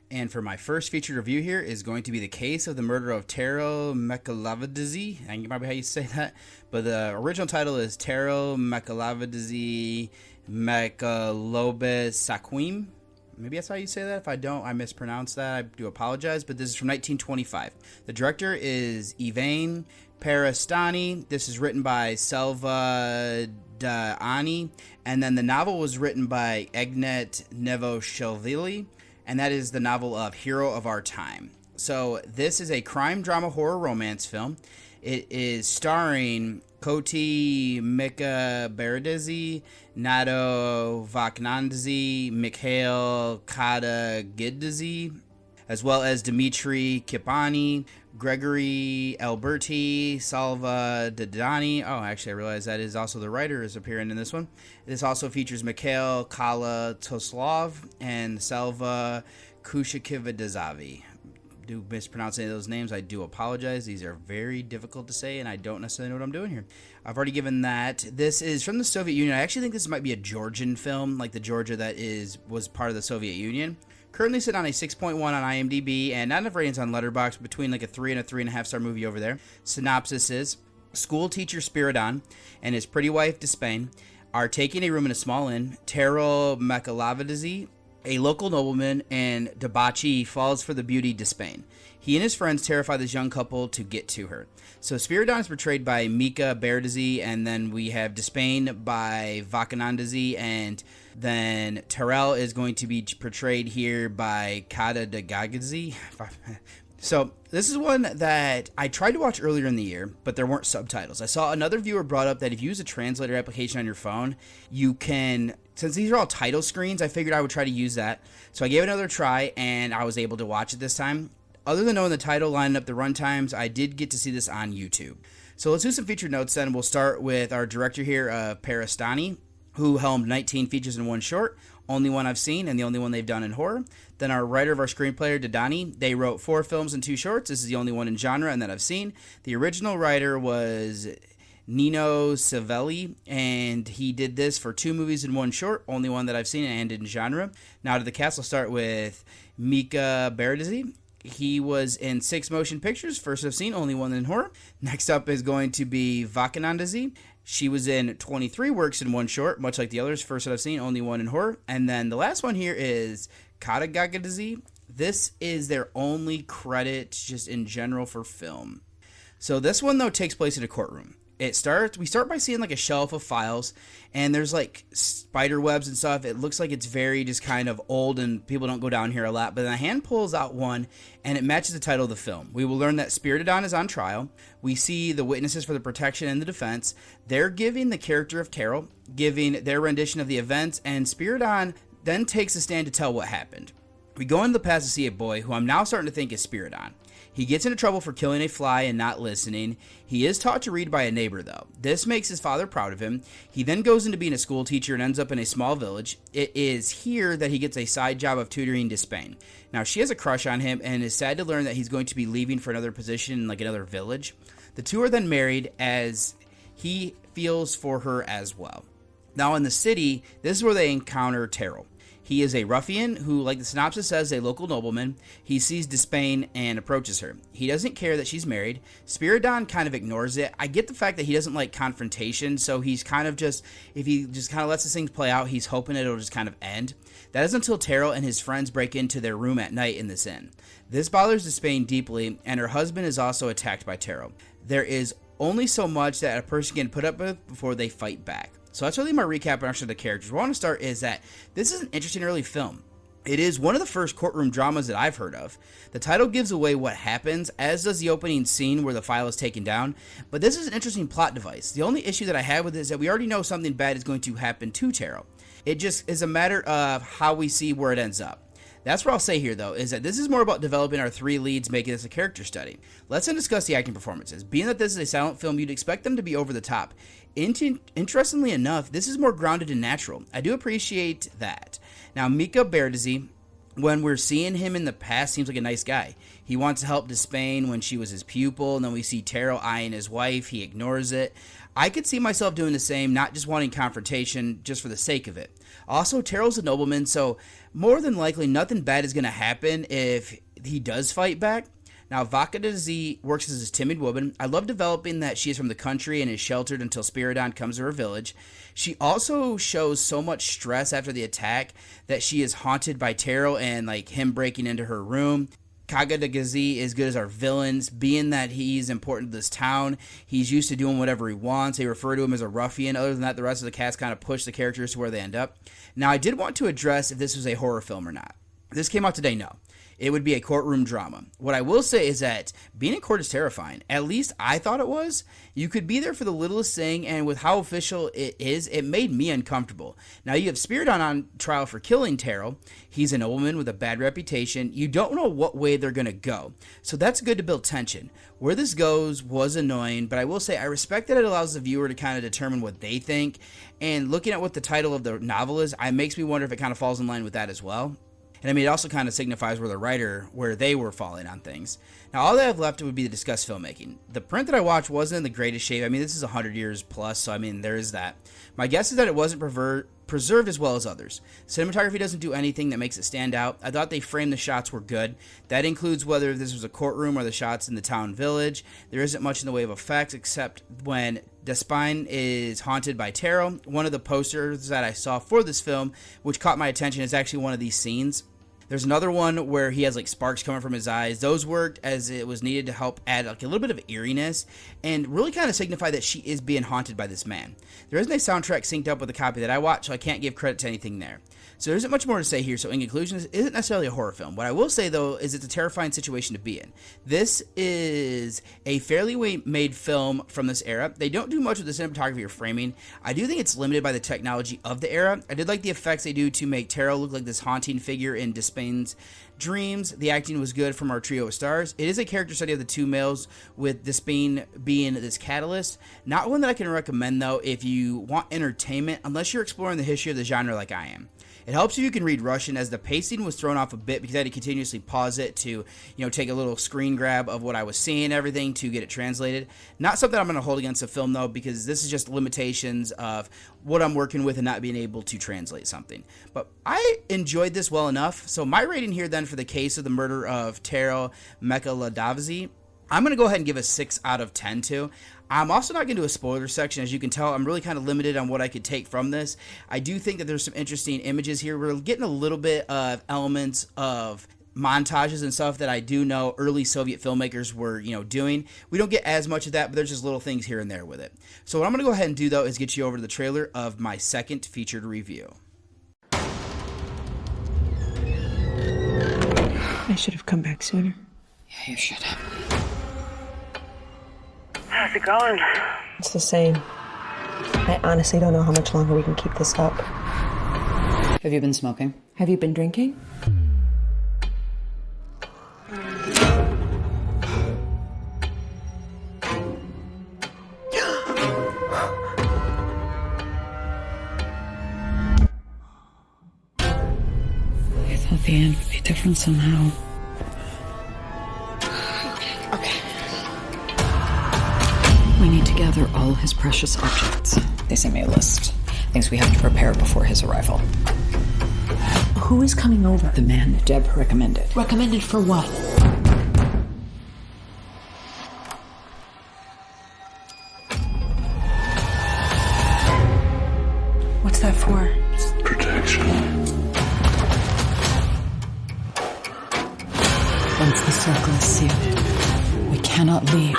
And for my first featured review here is going to be the case of the murder of Tariel Mklavadze. I think probably how you say that. But the original title is Tariel Mklavadze Mklavadze. Maybe that's how you say that. If I don't, I mispronounce that. I do apologize. But this is from 1925. The director is Ivan Parastani. This is written by Selva Dani. And then the novel was written by Egnet Nevoshvili. And that is the novel of Hero of Our Time. So this is a crime, drama, horror, romance film. It is starring Koti Mklavadze, Nado Vaknandze, Mikhail Kadagidze, as well as Dmitry Kipani, Gregory Alberti, Salva Didani. Oh, actually, I realize that is also the writer is appearing in this one. This also features Mikhail Kalatoslov and Salva Kushikivadzavi. Do mispronounce any of those names, I do apologize. These are very difficult to say, and I don't necessarily know what I'm doing here. I've already given that. This is from the Soviet Union. I actually think this might be a Georgian film, like the Georgia that was part of the Soviet Union. Currently sitting on a 6.1 on IMDb and not enough ratings on Letterboxd, between like a 3 and a 3.5 star movie over there. Synopsis is, school teacher Spiridon and his pretty wife Despain are taking a room in a small inn. Tariel Mklavadze, a local nobleman, and Dabachi falls for the beauty Despain. He and his friends terrify this young couple to get to her. So Spiridon is portrayed by Mklavadze, and then we have Despain by Vakanandze, and then Tariel is going to be portrayed here by Kadadagadze. So this is one that I tried to watch earlier in the year, but there weren't subtitles. I saw another viewer brought up that if you use a translator application on your phone, you can, since these are all title screens, I figured I would try to use that. So I gave it another try, and I was able to watch it this time. Other than knowing the title, lining up the runtimes, I did get to see this on YouTube. So let's do some featured notes then. We'll start with our director here, Parastani, who helmed 19 features in one short, only one I've seen and the only one they've done in horror. Then our writer of our screenplay, Dodani, they wrote 4 films and 2 shorts. This is the only one in genre and that I've seen. The original writer was Nino Savelli, and he did this for 2 movies and 1 short, only one that I've seen and in genre. Now to the cast, we'll start with Mklavadze. He was in 6 motion pictures, first I've seen, only one in horror. Next up is going to be Vakanandze. She was in 23 works in 1 short, much like the others, first that I've seen, only one in horror. And then the last one here is Kadadagadze. This is their only credit just in general for film. So this one, though, takes place in a courtroom. We start by seeing like a shelf of files, and there's like spider webs and stuff. It looks like it's very just kind of old and people don't go down here a lot, but then a hand pulls out one and it matches the title of the film. We will learn that Spiridon is on trial. We see the witnesses for the protection and the defense. They're giving the character of Tariel, giving their rendition of the events, and Spiridon then takes a stand to tell what happened. We go into the past to see a boy who I'm now starting to think is Spiridon. He gets into trouble for killing a fly and not listening. He is taught to read by a neighbor, though. This makes his father proud of him. He then goes into being a school teacher and ends up in a small village. It is here that he gets a side job of tutoring Despain. Now, she has a crush on him and is sad to learn that he's going to be leaving for another position in like another village. The two are then married as he feels for her as well. Now, in the city, this is where they encounter Tariel. He is a ruffian who, like the synopsis says, is a local nobleman. He sees Despain and approaches her. He doesn't care that she's married. Spiridon kind of ignores it. I get the fact that he doesn't like confrontation, so he's kind of just, if he just kind of lets this thing play out, he's hoping it'll just kind of end. That is until Tariel and his friends break into their room at night in this inn. This bothers Despain deeply, and her husband is also attacked by Tariel. There is only so much that a person can put up with before they fight back. So that's really my recap on the characters. Where I want to start is that this is an interesting early film. It is one of the first courtroom dramas that I've heard of. The title gives away what happens, as does the opening scene where the file is taken down. But this is an interesting plot device. The only issue that I have with it is that we already know something bad is going to happen to Tariel. It just is a matter of how we see where it ends up. That's what I'll say here, though, is that this is more about developing our 3 leads, making this a character study. Let's then discuss the acting performances. Being that this is a silent film, you'd expect them to be over the top. Interestingly enough, this is more grounded and natural. I do appreciate that. Now, Mklavadze, when we're seeing him in the past, seems like a nice guy. He wants to help Despain when she was his pupil, and then we see Tariel eyeing his wife. He ignores it. I could see myself doing the same, not just wanting confrontation just for the sake of it. Also, Tariel's a nobleman, so more than likely nothing bad is going to happen if he does fight back. Now, Vakanandze works as a timid woman. I love developing that she is from the country and is sheltered until Spiridon comes to her village. She also shows so much stress after the attack that she is haunted by Tariel and like him breaking into her room. Kadadagadze is good as our villains, being that he's important to this town. He's used to doing whatever he wants. They refer to him as a ruffian. Other than that, the rest of the cast kind of push the characters to where they end up. Now, I did want to address if this was a horror film or not. If this came out today, no. It would be a courtroom drama. What I will say is that being in court is terrifying. At least I thought it was. You could be there for the littlest thing, and with how official it is, it made me uncomfortable. Now, you have Spiridon on trial for killing Tariel. He's a nobleman with a bad reputation. You don't know what way they're going to go. So that's good to build tension. Where this goes was annoying, but I will say I respect that it allows the viewer to kind of determine what they think. And looking at what the title of the novel is, it makes me wonder if it kind of falls in line with that as well. And I mean, it also kind of signifies where they were falling on things. Now, all that I have left would be to discuss filmmaking. The print that I watched wasn't in the greatest shape. I mean, this is 100 years plus, so I mean, there is that. My guess is that it wasn't preserved as well as others. Cinematography doesn't do anything that makes it stand out. I thought they framed the shots were good. That includes whether this was a courtroom or the shots in the town village. There isn't much in the way of effects except when Despine is haunted by Tariel. One of the posters that I saw for this film, which caught my attention, is actually one of these scenes. There's another one where he has like sparks coming from his eyes. Those worked as it was needed to help add like a little bit of eeriness and really kind of signify that she is being haunted by this man. There isn't a soundtrack synced up with the copy that I watched, so I can't give credit to anything there. So there isn't much more to say here, so in conclusion, this isn't necessarily a horror film. What I will say, though, is it's a terrifying situation to be in. This is a fairly made film from this era. They don't do much with the cinematography or framing. I do think it's limited by the technology of the era. I did like the effects they do to make Tariel look like this haunting figure in Despain's dreams. The acting was good from our trio of stars. It is a character study of the two males, with Despain being this catalyst. Not one that I can recommend, though, if you want entertainment, unless you're exploring the history of the genre like I am. It helps if you can read Russian, as the pacing was thrown off a bit because I had to continuously pause it to, take a little screen grab of what I was seeing, everything to get it translated. Not something I'm going to hold against the film, though, because this is just limitations of what I'm working with and not being able to translate something. But I enjoyed this well enough. So my rating here then for the case of the murder of Tariel Mklavadze, I'm going to go ahead and give a 6 out of 10 to. I'm also not going to do a spoiler section. As you can tell, I'm really kind of limited on what I could take from this. I do think that there's some interesting images here. We're getting a little bit of elements of montages and stuff that I do know early Soviet filmmakers were, doing. We don't get as much of that, but there's just little things here and there with it. So what I'm going to go ahead and do, though, is get you over to the trailer of my second featured review. I should have come back sooner. Yeah, you should have. How's it going? It's the same. I honestly don't know how much longer we can keep this up. Have you been smoking? Have you been drinking? I thought the end would be different somehow. We need to gather all his precious objects. They sent me a list. Things we have to prepare before his arrival. Who is coming over? The man Deb recommended. Recommended for what? What's that for? Protection. Once the circle is sealed, we cannot leave.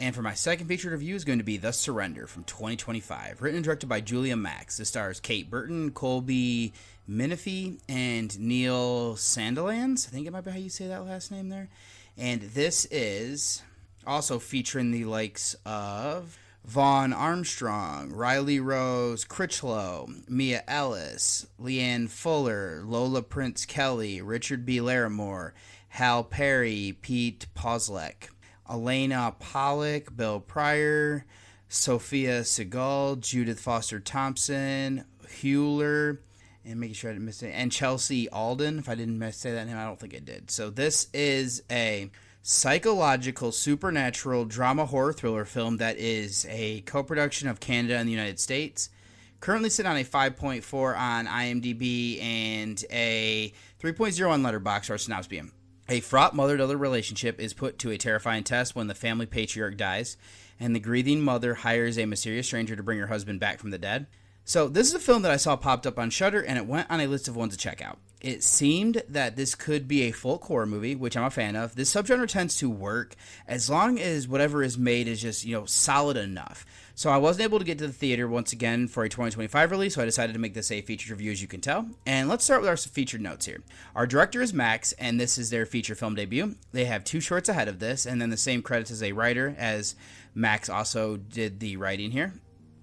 And for my second featured review is going to be The Surrender from 2025, written and directed by Julia Max. This stars Kate Burton, Colby Menifee, and Neil Sandilands. I think it might be how you say that last name there. And this is also featuring the likes of Vaughn Armstrong, Riley Rose Critchlow, Mia Ellis, Leanne Fuller, Lola Prince Kelly, Richard B. Larimore, Hal Perry, Pete Poslek, Elena Pollock, Bill Pryor, Sophia Segal, Judith Foster Thompson, Hewler, and making sure I didn't miss it, and Chelsea Alden. If I didn't say that name, I don't think I did. So this is a psychological, supernatural drama horror thriller film that is a co-production of Canada and the United States. Currently sitting on a 5.4 on IMDb and a 3.0 on Letterboxd or Synopsis. A fraught mother-daughter relationship is put to a terrifying test when the family patriarch dies, and the grieving mother hires a mysterious stranger to bring her husband back from the dead. So this is a film that I saw popped up on Shudder, and it went on a list of ones to check out. It seemed that this could be a folk horror movie, which I'm a fan of. This subgenre tends to work as long as whatever is made is just, solid enough. So I wasn't able to get to the theater once again for a 2025 release, so I decided to make this a featured review, as you can tell. And let's start with our featured notes here. Our director is Max, and this is their feature film debut. They have 2 shorts ahead of this, and then the same credits as a writer, as Max also did the writing here.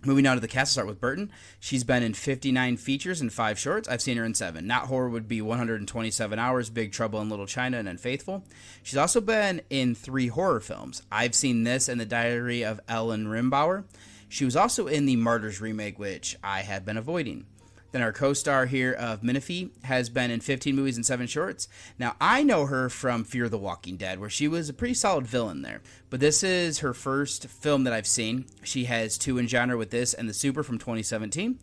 Moving on to the cast, start with Burton. She's been in 59 features and 5 shorts. I've seen her in 7. Not Horror would be 127 Hours, Big Trouble in Little China, and Unfaithful. She's also been in 3 horror films. I've seen this and The Diary of Ellen Rimbauer. She was also in the Martyrs remake, which I have been avoiding. Then our co-star here of Cinephile has been in 15 movies and 7 shorts. Now, I know her from Fear the Walking Dead, where she was a pretty solid villain there. But this is her first film that I've seen. She has 2 in genre with this and The Super from 2017.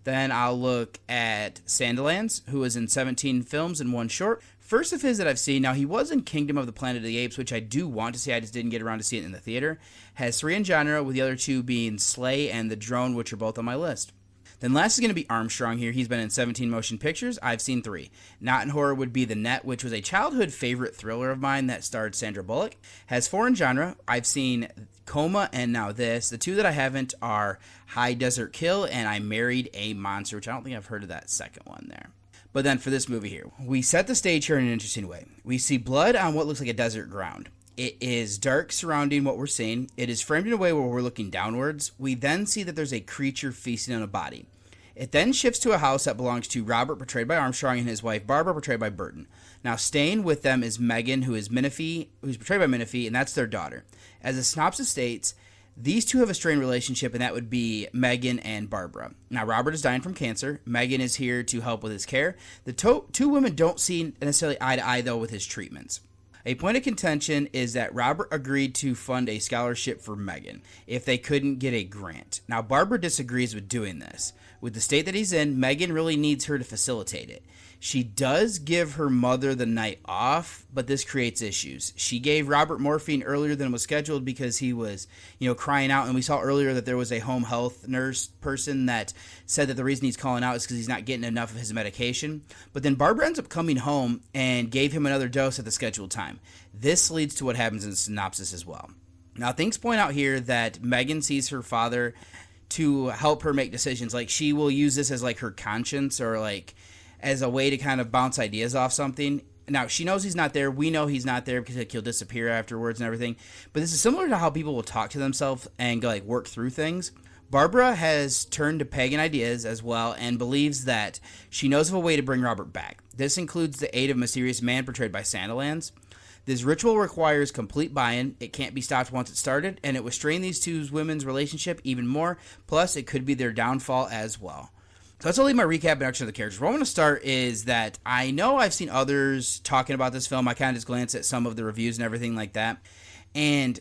Then I'll look at Sandilands, who was in 17 films and 1 short. First of his that I've seen, now he was in Kingdom of the Planet of the Apes, which I do want to see, I just didn't get around to see it in the theater. Has 3 in genre, with the other 2 being Slay and The Drone, which are both on my list. Then last is going to be Armstrong here. He's been in 17 motion pictures. I've seen 3. Not in horror would be The Net, which was a childhood favorite thriller of mine that starred Sandra Bullock. Has 4 in genre. I've seen Coma and now this. The 2 that I haven't are High Desert Kill and I Married a Monster, which I don't think I've heard of that second one there. But then for this movie here, we set the stage here in an interesting way. We see blood on what looks like a desert ground. It is dark surrounding what we're seeing. It is framed in a way where we're looking downwards. We then see that there's a creature feasting on a body. It then shifts to a house that belongs to Robert, portrayed by Armstrong, and his wife Barbara, portrayed by Burton. Now, staying with them is Megan, who's portrayed by Cinephile, and that's their daughter. As the synopsis states, these 2 have a strained relationship, and that would be Megan and Barbara. Now, Robert is dying from cancer. Megan is here to help with his care. The 2 women don't see necessarily eye to eye, though, with his treatments. A point of contention is that Robert agreed to fund a scholarship for Megan if they couldn't get a grant. Now, Barbara disagrees with doing this. With the state that he's in, Megan really needs her to facilitate it. She does give her mother the night off, but this creates issues. She gave Robert morphine earlier than was scheduled because he was, crying out. And we saw earlier that there was a home health nurse person that said that the reason he's calling out is because he's not getting enough of his medication. But then Barbara ends up coming home and gave him another dose at the scheduled time. This leads to what happens in the synopsis as well. Now, things point out here that Megan sees her father to help her make decisions. Like, she will use this as like her conscience or like as a way to kind of bounce ideas off something. Now, she knows he's not there. We know he's not there because he'll disappear afterwards and everything. But this is similar to how people will talk to themselves and like work through things. Barbara has turned to pagan ideas as well and believes that she knows of a way to bring Robert back. This includes the aid of a mysterious man portrayed by Sandilands. This ritual requires complete buy-in. It can't be stopped once it's started, and it will strain these 2 women's relationship even more. Plus, it could be their downfall as well. So let's leave my recap and introduction of the characters. Where I want to start is that I know I've seen others talking about this film. I kind of just glanced at some of the reviews and everything like that. And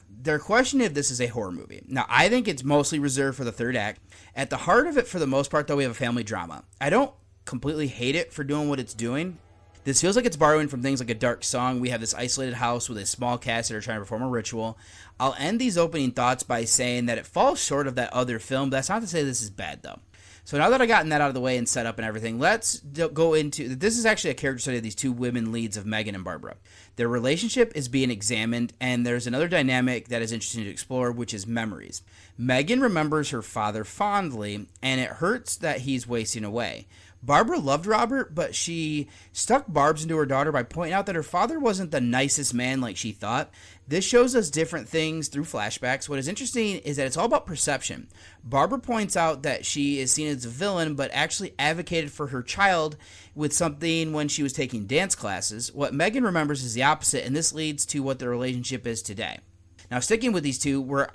they're questioning if this is a horror movie. Now, I think it's mostly reserved for the 3rd act. At the heart of it, for the most part, though, we have a family drama. I don't completely hate it for doing what it's doing. This feels like it's borrowing from things like A Dark Song. We have this isolated house with a small cast that are trying to perform a ritual. I'll end these opening thoughts by saying that it falls short of that other film. That's not to say this is bad, though. So now that I've gotten that out of the way and set up and everything, let's go into... This is actually a character study of these 2 women leads of Megan and Barbara. Their relationship is being examined, and there's another dynamic that is interesting to explore, which is memories. Megan remembers her father fondly, and it hurts that he's wasting away. Barbara loved Robert, but she stuck barbs into her daughter by pointing out that her father wasn't the nicest man like she thought. This shows us different things through flashbacks. What is interesting is that it's all about perception. Barbara points out that she is seen as a villain, but actually advocated for her child with something when she was taking dance classes. What Megan remembers is the opposite, and this leads to what their relationship is today. Now, sticking with these 2,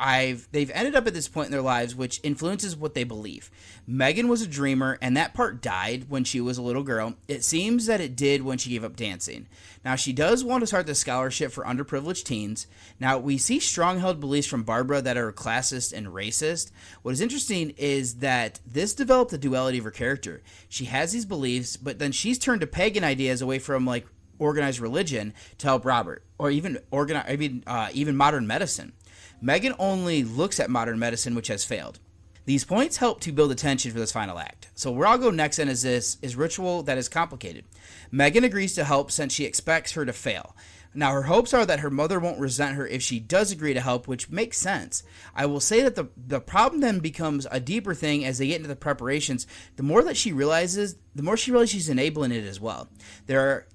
they've ended up at this point in their lives, which influences what they believe. Megan was a dreamer, and that part died when she was a little girl. It seems that it did when she gave up dancing. Now, she does want to start the scholarship for underprivileged teens. Now, we see strong-held beliefs from Barbara that are classist and racist. What is interesting is that this developed the duality of her character. She has these beliefs, but then she's turned to pagan ideas away from, like, organized religion to help Robert, or even modern medicine. Megan only looks at modern medicine, which has failed. These points help to build the tension for this final act. So where I'll go next then is ritual that is complicated. Megan agrees to help since she expects her to fail. Now, her hopes are that her mother won't resent her if she does agree to help, which makes sense. I will say that the problem then becomes a deeper thing as they get into the preparations. The more she realizes she's enabling it as well. There are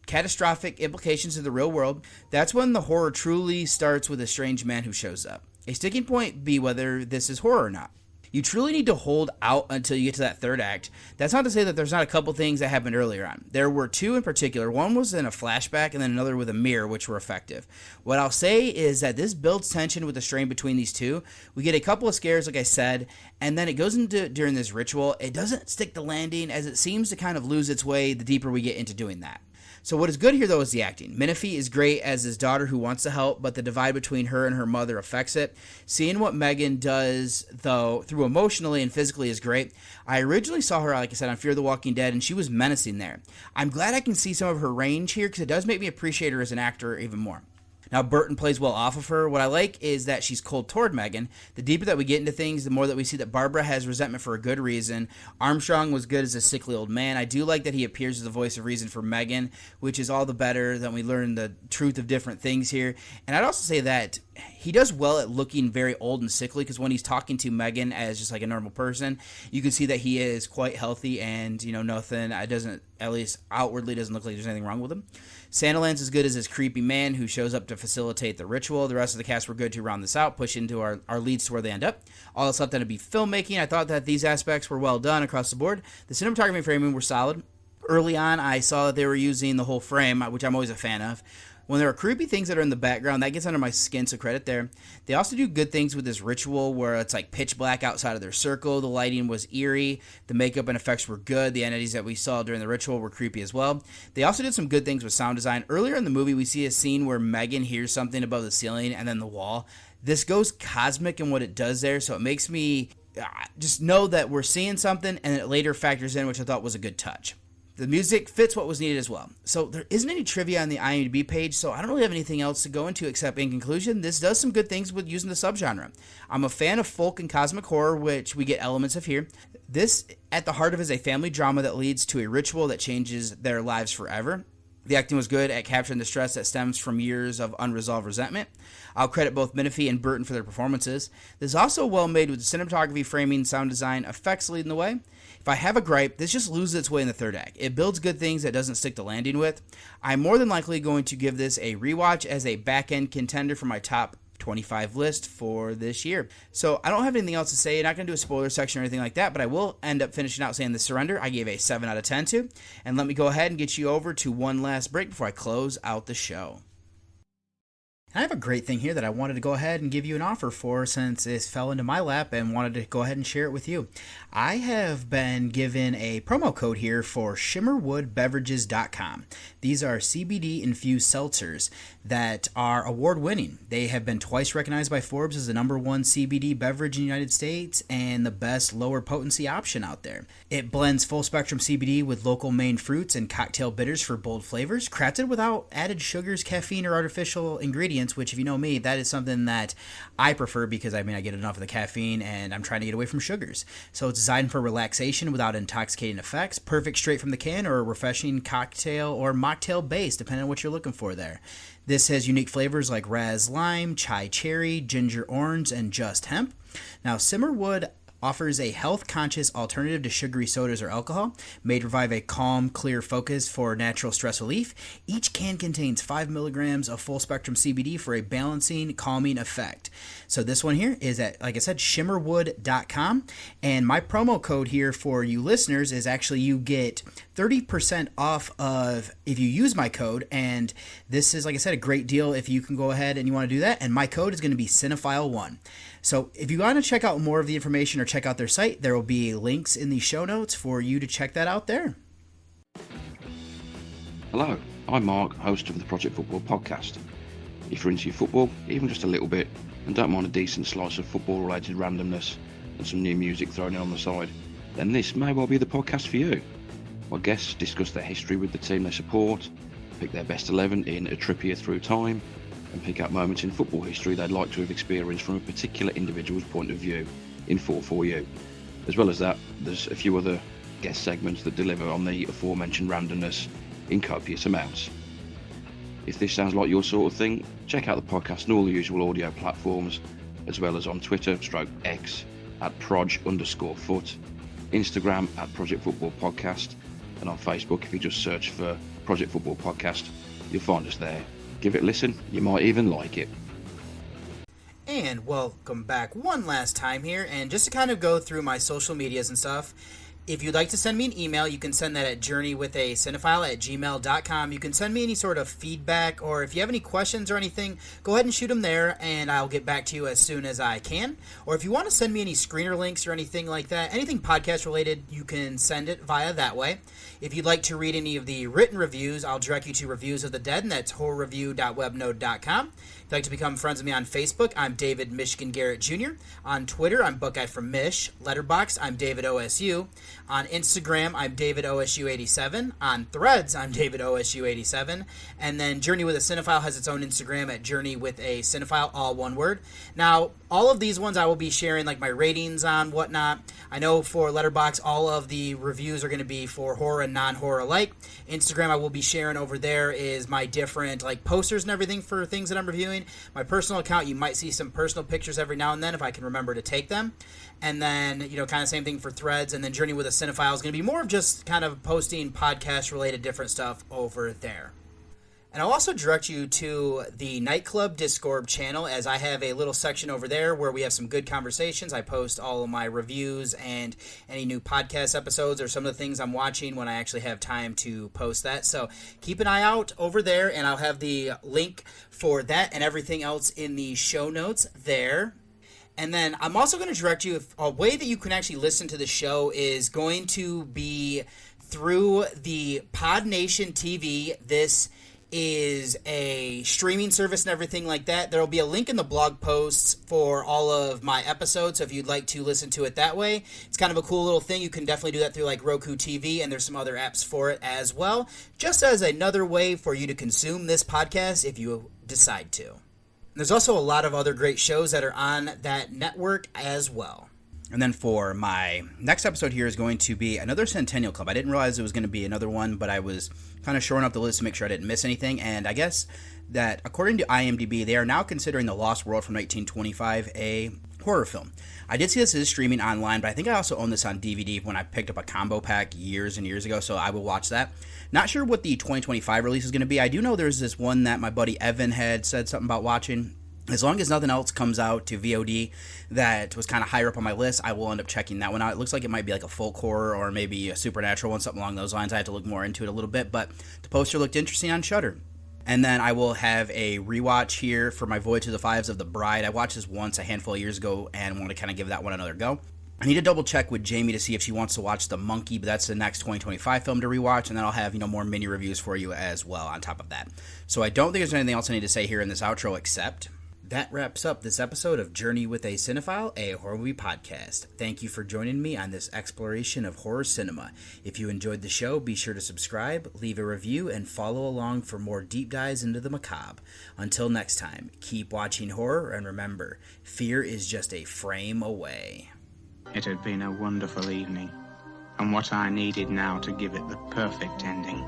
catastrophic implications of the real world. That's when the horror truly starts with a strange man who shows up. A sticking point be whether this is horror or not. You truly need to hold out until you get to that third act. That's not to say that there's not a couple things that happened earlier on. There were two in particular. One was in a flashback and then another with a mirror, which were effective. What I'll say is that this builds tension with the strain between these two. We get a couple of scares, like I said, and then it goes into during this ritual. It doesn't stick the landing, as it seems to kind of lose its way the deeper we get into doing that. So what is good here, though, is the acting. Menifee is great as his daughter who wants to help, but the divide between her and her mother affects it. Seeing what Megan does, though, through emotionally and physically is great. I originally saw her, like I said, on Fear the Walking Dead, and she was menacing there. I'm glad I can see some of her range here, because it does make me appreciate her as an actor even more. Now, Burton plays well off of her. What I like is that she's cold toward Megan. The deeper that we get into things, the more that we see that Barbara has resentment for a good reason. Armstrong was good as a sickly old man. I do like that he appears as the voice of reason for Megan, which is all the better that we learn the truth of different things here. And I'd also say that he does well at looking very old and sickly, because when he's talking to Megan as just like a normal person, you can see that he is quite healthy and, nothing, at least outwardly doesn't look like there's anything wrong with him. Sandilands is good as his creepy man who shows up to facilitate the ritual. The rest of the cast were good to round this out, push into our leads to where they end up. All that's left then to be filmmaking. I thought that these aspects were well done across the board. The cinematography and framing were solid. Early on, I saw that they were using the whole frame, which I'm always a fan of. When there are creepy things that are in the background, that gets under my skin, so credit there. They also do good things with this ritual where it's like pitch black outside of their circle. The lighting was eerie. The makeup and effects were good. The entities that we saw during the ritual were creepy as well. They also did some good things with sound design. Earlier in the movie, we see a scene where Megan hears something above the ceiling and then the wall. This goes cosmic in what it does there, so it makes me just know that we're seeing something, and it later factors in, which I thought was a good touch. The music fits what was needed as well. So there isn't any trivia on the IMDb page, so I don't really have anything else to go into except, in conclusion, this does some good things with using the subgenre. I'm a fan of folk and cosmic horror, which we get elements of here. This, at the heart of it, is a family drama that leads to a ritual that changes their lives forever. The acting was good at capturing the stress that stems from years of unresolved resentment. I'll credit both Menifee and Burton for their performances. This is also well made with the cinematography, framing, sound design, effects leading the way. If I have a gripe, this just loses its way in the third act. It builds good things that doesn't stick the landing with. I'm more than likely going to give this a rewatch as a back-end contender for my top 25 list for this year. So I don't have anything else to say. I'm not going to do a spoiler section or anything like that, but I will end up finishing out saying The Surrender I gave a 7 out of 10 to. And let me go ahead and get you over to one last break before I close out the show. I have a great thing here that I wanted to go ahead and give you an offer for, since it fell into my lap, and wanted to go ahead and share it with you. I have been given a promo code here for shimmerwoodbeverages.com. These are CBD-infused seltzers that are award-winning. They have been twice recognized by Forbes as the #1 CBD beverage in the United States and the best lower potency option out there. It blends full-spectrum CBD with local Maine fruits and cocktail bitters for bold flavors, crafted without added sugars, caffeine, or artificial ingredients, which, if you know me, that is something that I prefer, because I get enough of the caffeine and I'm trying to get away from sugars. So it's designed for relaxation without intoxicating effects, perfect straight from the can, or a refreshing cocktail or mocktail base, depending on what you're looking for there. This has unique flavors like raz lime, chai cherry, ginger orange, and just hemp. Now, Simmerwood offers a health-conscious alternative to sugary sodas or alcohol, made to revive a calm, clear focus for natural stress relief. Each can contains 5 milligrams of full-spectrum CBD for a balancing, calming effect. So this one here is at, like I said, shimmerwood.com, and my promo code here for you listeners is actually you get 30% off of if you use my code, and this is, like I said, a great deal if you can go ahead and you want to do that, and my code is going to be Cinephile1. So if you want to check out more of the information or check out their site, there will be links in the show notes for you to check that out there. Hello, I'm Mark, host of the Project Football podcast. If you're into your football, even just a little bit, and don't mind a decent slice of football-related randomness and some new music thrown in on the side, then this may well be the podcast for you. My guests discuss their history with the team they support, pick their best 11 in a trip here through time, and pick out moments in football history they'd like to have experienced from a particular individual's point of view in 4-4-U. As well as that, there's a few other guest segments that deliver on the aforementioned randomness in copious amounts. If this sounds like your sort of thing, check out the podcast on all the usual audio platforms, as well as on Twitter/X at proj_foot, Instagram at Project Football Podcast, and on Facebook, if you just search for Project Football Podcast, you'll find us there. Give it a listen, you might even like it. And welcome back one last time here, and just to kind of go through my social medias and stuff, if you'd like to send me an email, you can send that at journeywithacinephile@gmail.com. You can send me any sort of feedback, or if you have any questions or anything, go ahead and shoot them there, and I'll get back to you as soon as I can. Or if you want to send me any screener links or anything like that, anything podcast related, you can send it via that way. If you'd like to read any of the written reviews, I'll direct you to Reviews of the Dead, and that's horrorreview.webnode.com. If you'd like to become friends with me on Facebook, I'm David Michigan Garrett Jr. On Twitter, I'm Buckeye from Mish. Letterboxd, I'm David OSU. On Instagram, I'm David OSU87. On Threads, I'm David OSU87. And then Journey with a Cinephile has its own Instagram at Journey with a Cinephile, all one word. Now, all of these ones I will be sharing like my ratings on, whatnot. I know for Letterboxd, all of the reviews are going to be for horror and non-horror alike. Instagram, I will be sharing over there is my different like posters and everything for things that I'm reviewing. My personal account, you might see some personal pictures every now and then if I can remember to take them. And then, kind of same thing for Threads. And then Journey with a Cinephile is going to be more of just kind of posting podcast-related different stuff over there. And I'll also direct you to the Nightclub Discord channel, as I have a little section over there where we have some good conversations. I post all of my reviews and any new podcast episodes or some of the things I'm watching when I actually have time to post that. So keep an eye out over there, and I'll have the link for that and everything else in the show notes there. And then I'm also going to direct you, a way that you can actually listen to the show is going to be through the Pod Nation TV. This is a streaming service and everything like that. There will be a link in the blog posts for all of my episodes, so if you'd like to listen to it that way, it's kind of a cool little thing. You can definitely do that through like Roku TV, and there's some other apps for it as well, just as another way for you to consume this podcast if you decide to. There's also a lot of other great shows that are on that network as well. And then for my next episode here is going to be another Centennial Club. I didn't realize it was going to be another one, but I was kind of shoring up the list to make sure I didn't miss anything. And I guess that according to IMDb, they are now considering The Lost World from 1925 a horror film. I did see this is streaming online, but I think I also own this on DVD when I picked up a combo pack years and years ago, so I will watch that. Not sure what the 2025 release is going to be. I do know there's this one that my buddy Evan had said something about watching. As long as nothing else comes out to VOD that was kind of higher up on my list, I will end up checking that one out. It looks like it might be like a folk horror or maybe a supernatural one, something along those lines. I have to look more into it a little bit, but the poster looked interesting on Shudder. And then I will have a rewatch here for my Voyage to the Fives of the Bride. I watched this once a handful of years ago and want to kind of give that one another go. I need to double check with Jamie to see if she wants to watch The Monkey, but that's the next 2025 film to rewatch, and then I'll have, more mini reviews for you as well on top of that. So I don't think there's anything else I need to say here in this outro except that wraps up this episode of Journey with a Cinephile, a horror movie podcast. Thank you for joining me on this exploration of horror cinema. If you enjoyed the show, be sure to subscribe, leave a review, and follow along for more deep dives into the macabre. Until next time, keep watching horror, and remember, fear is just a frame away. It had been a wonderful evening, and what I needed now to give it the perfect ending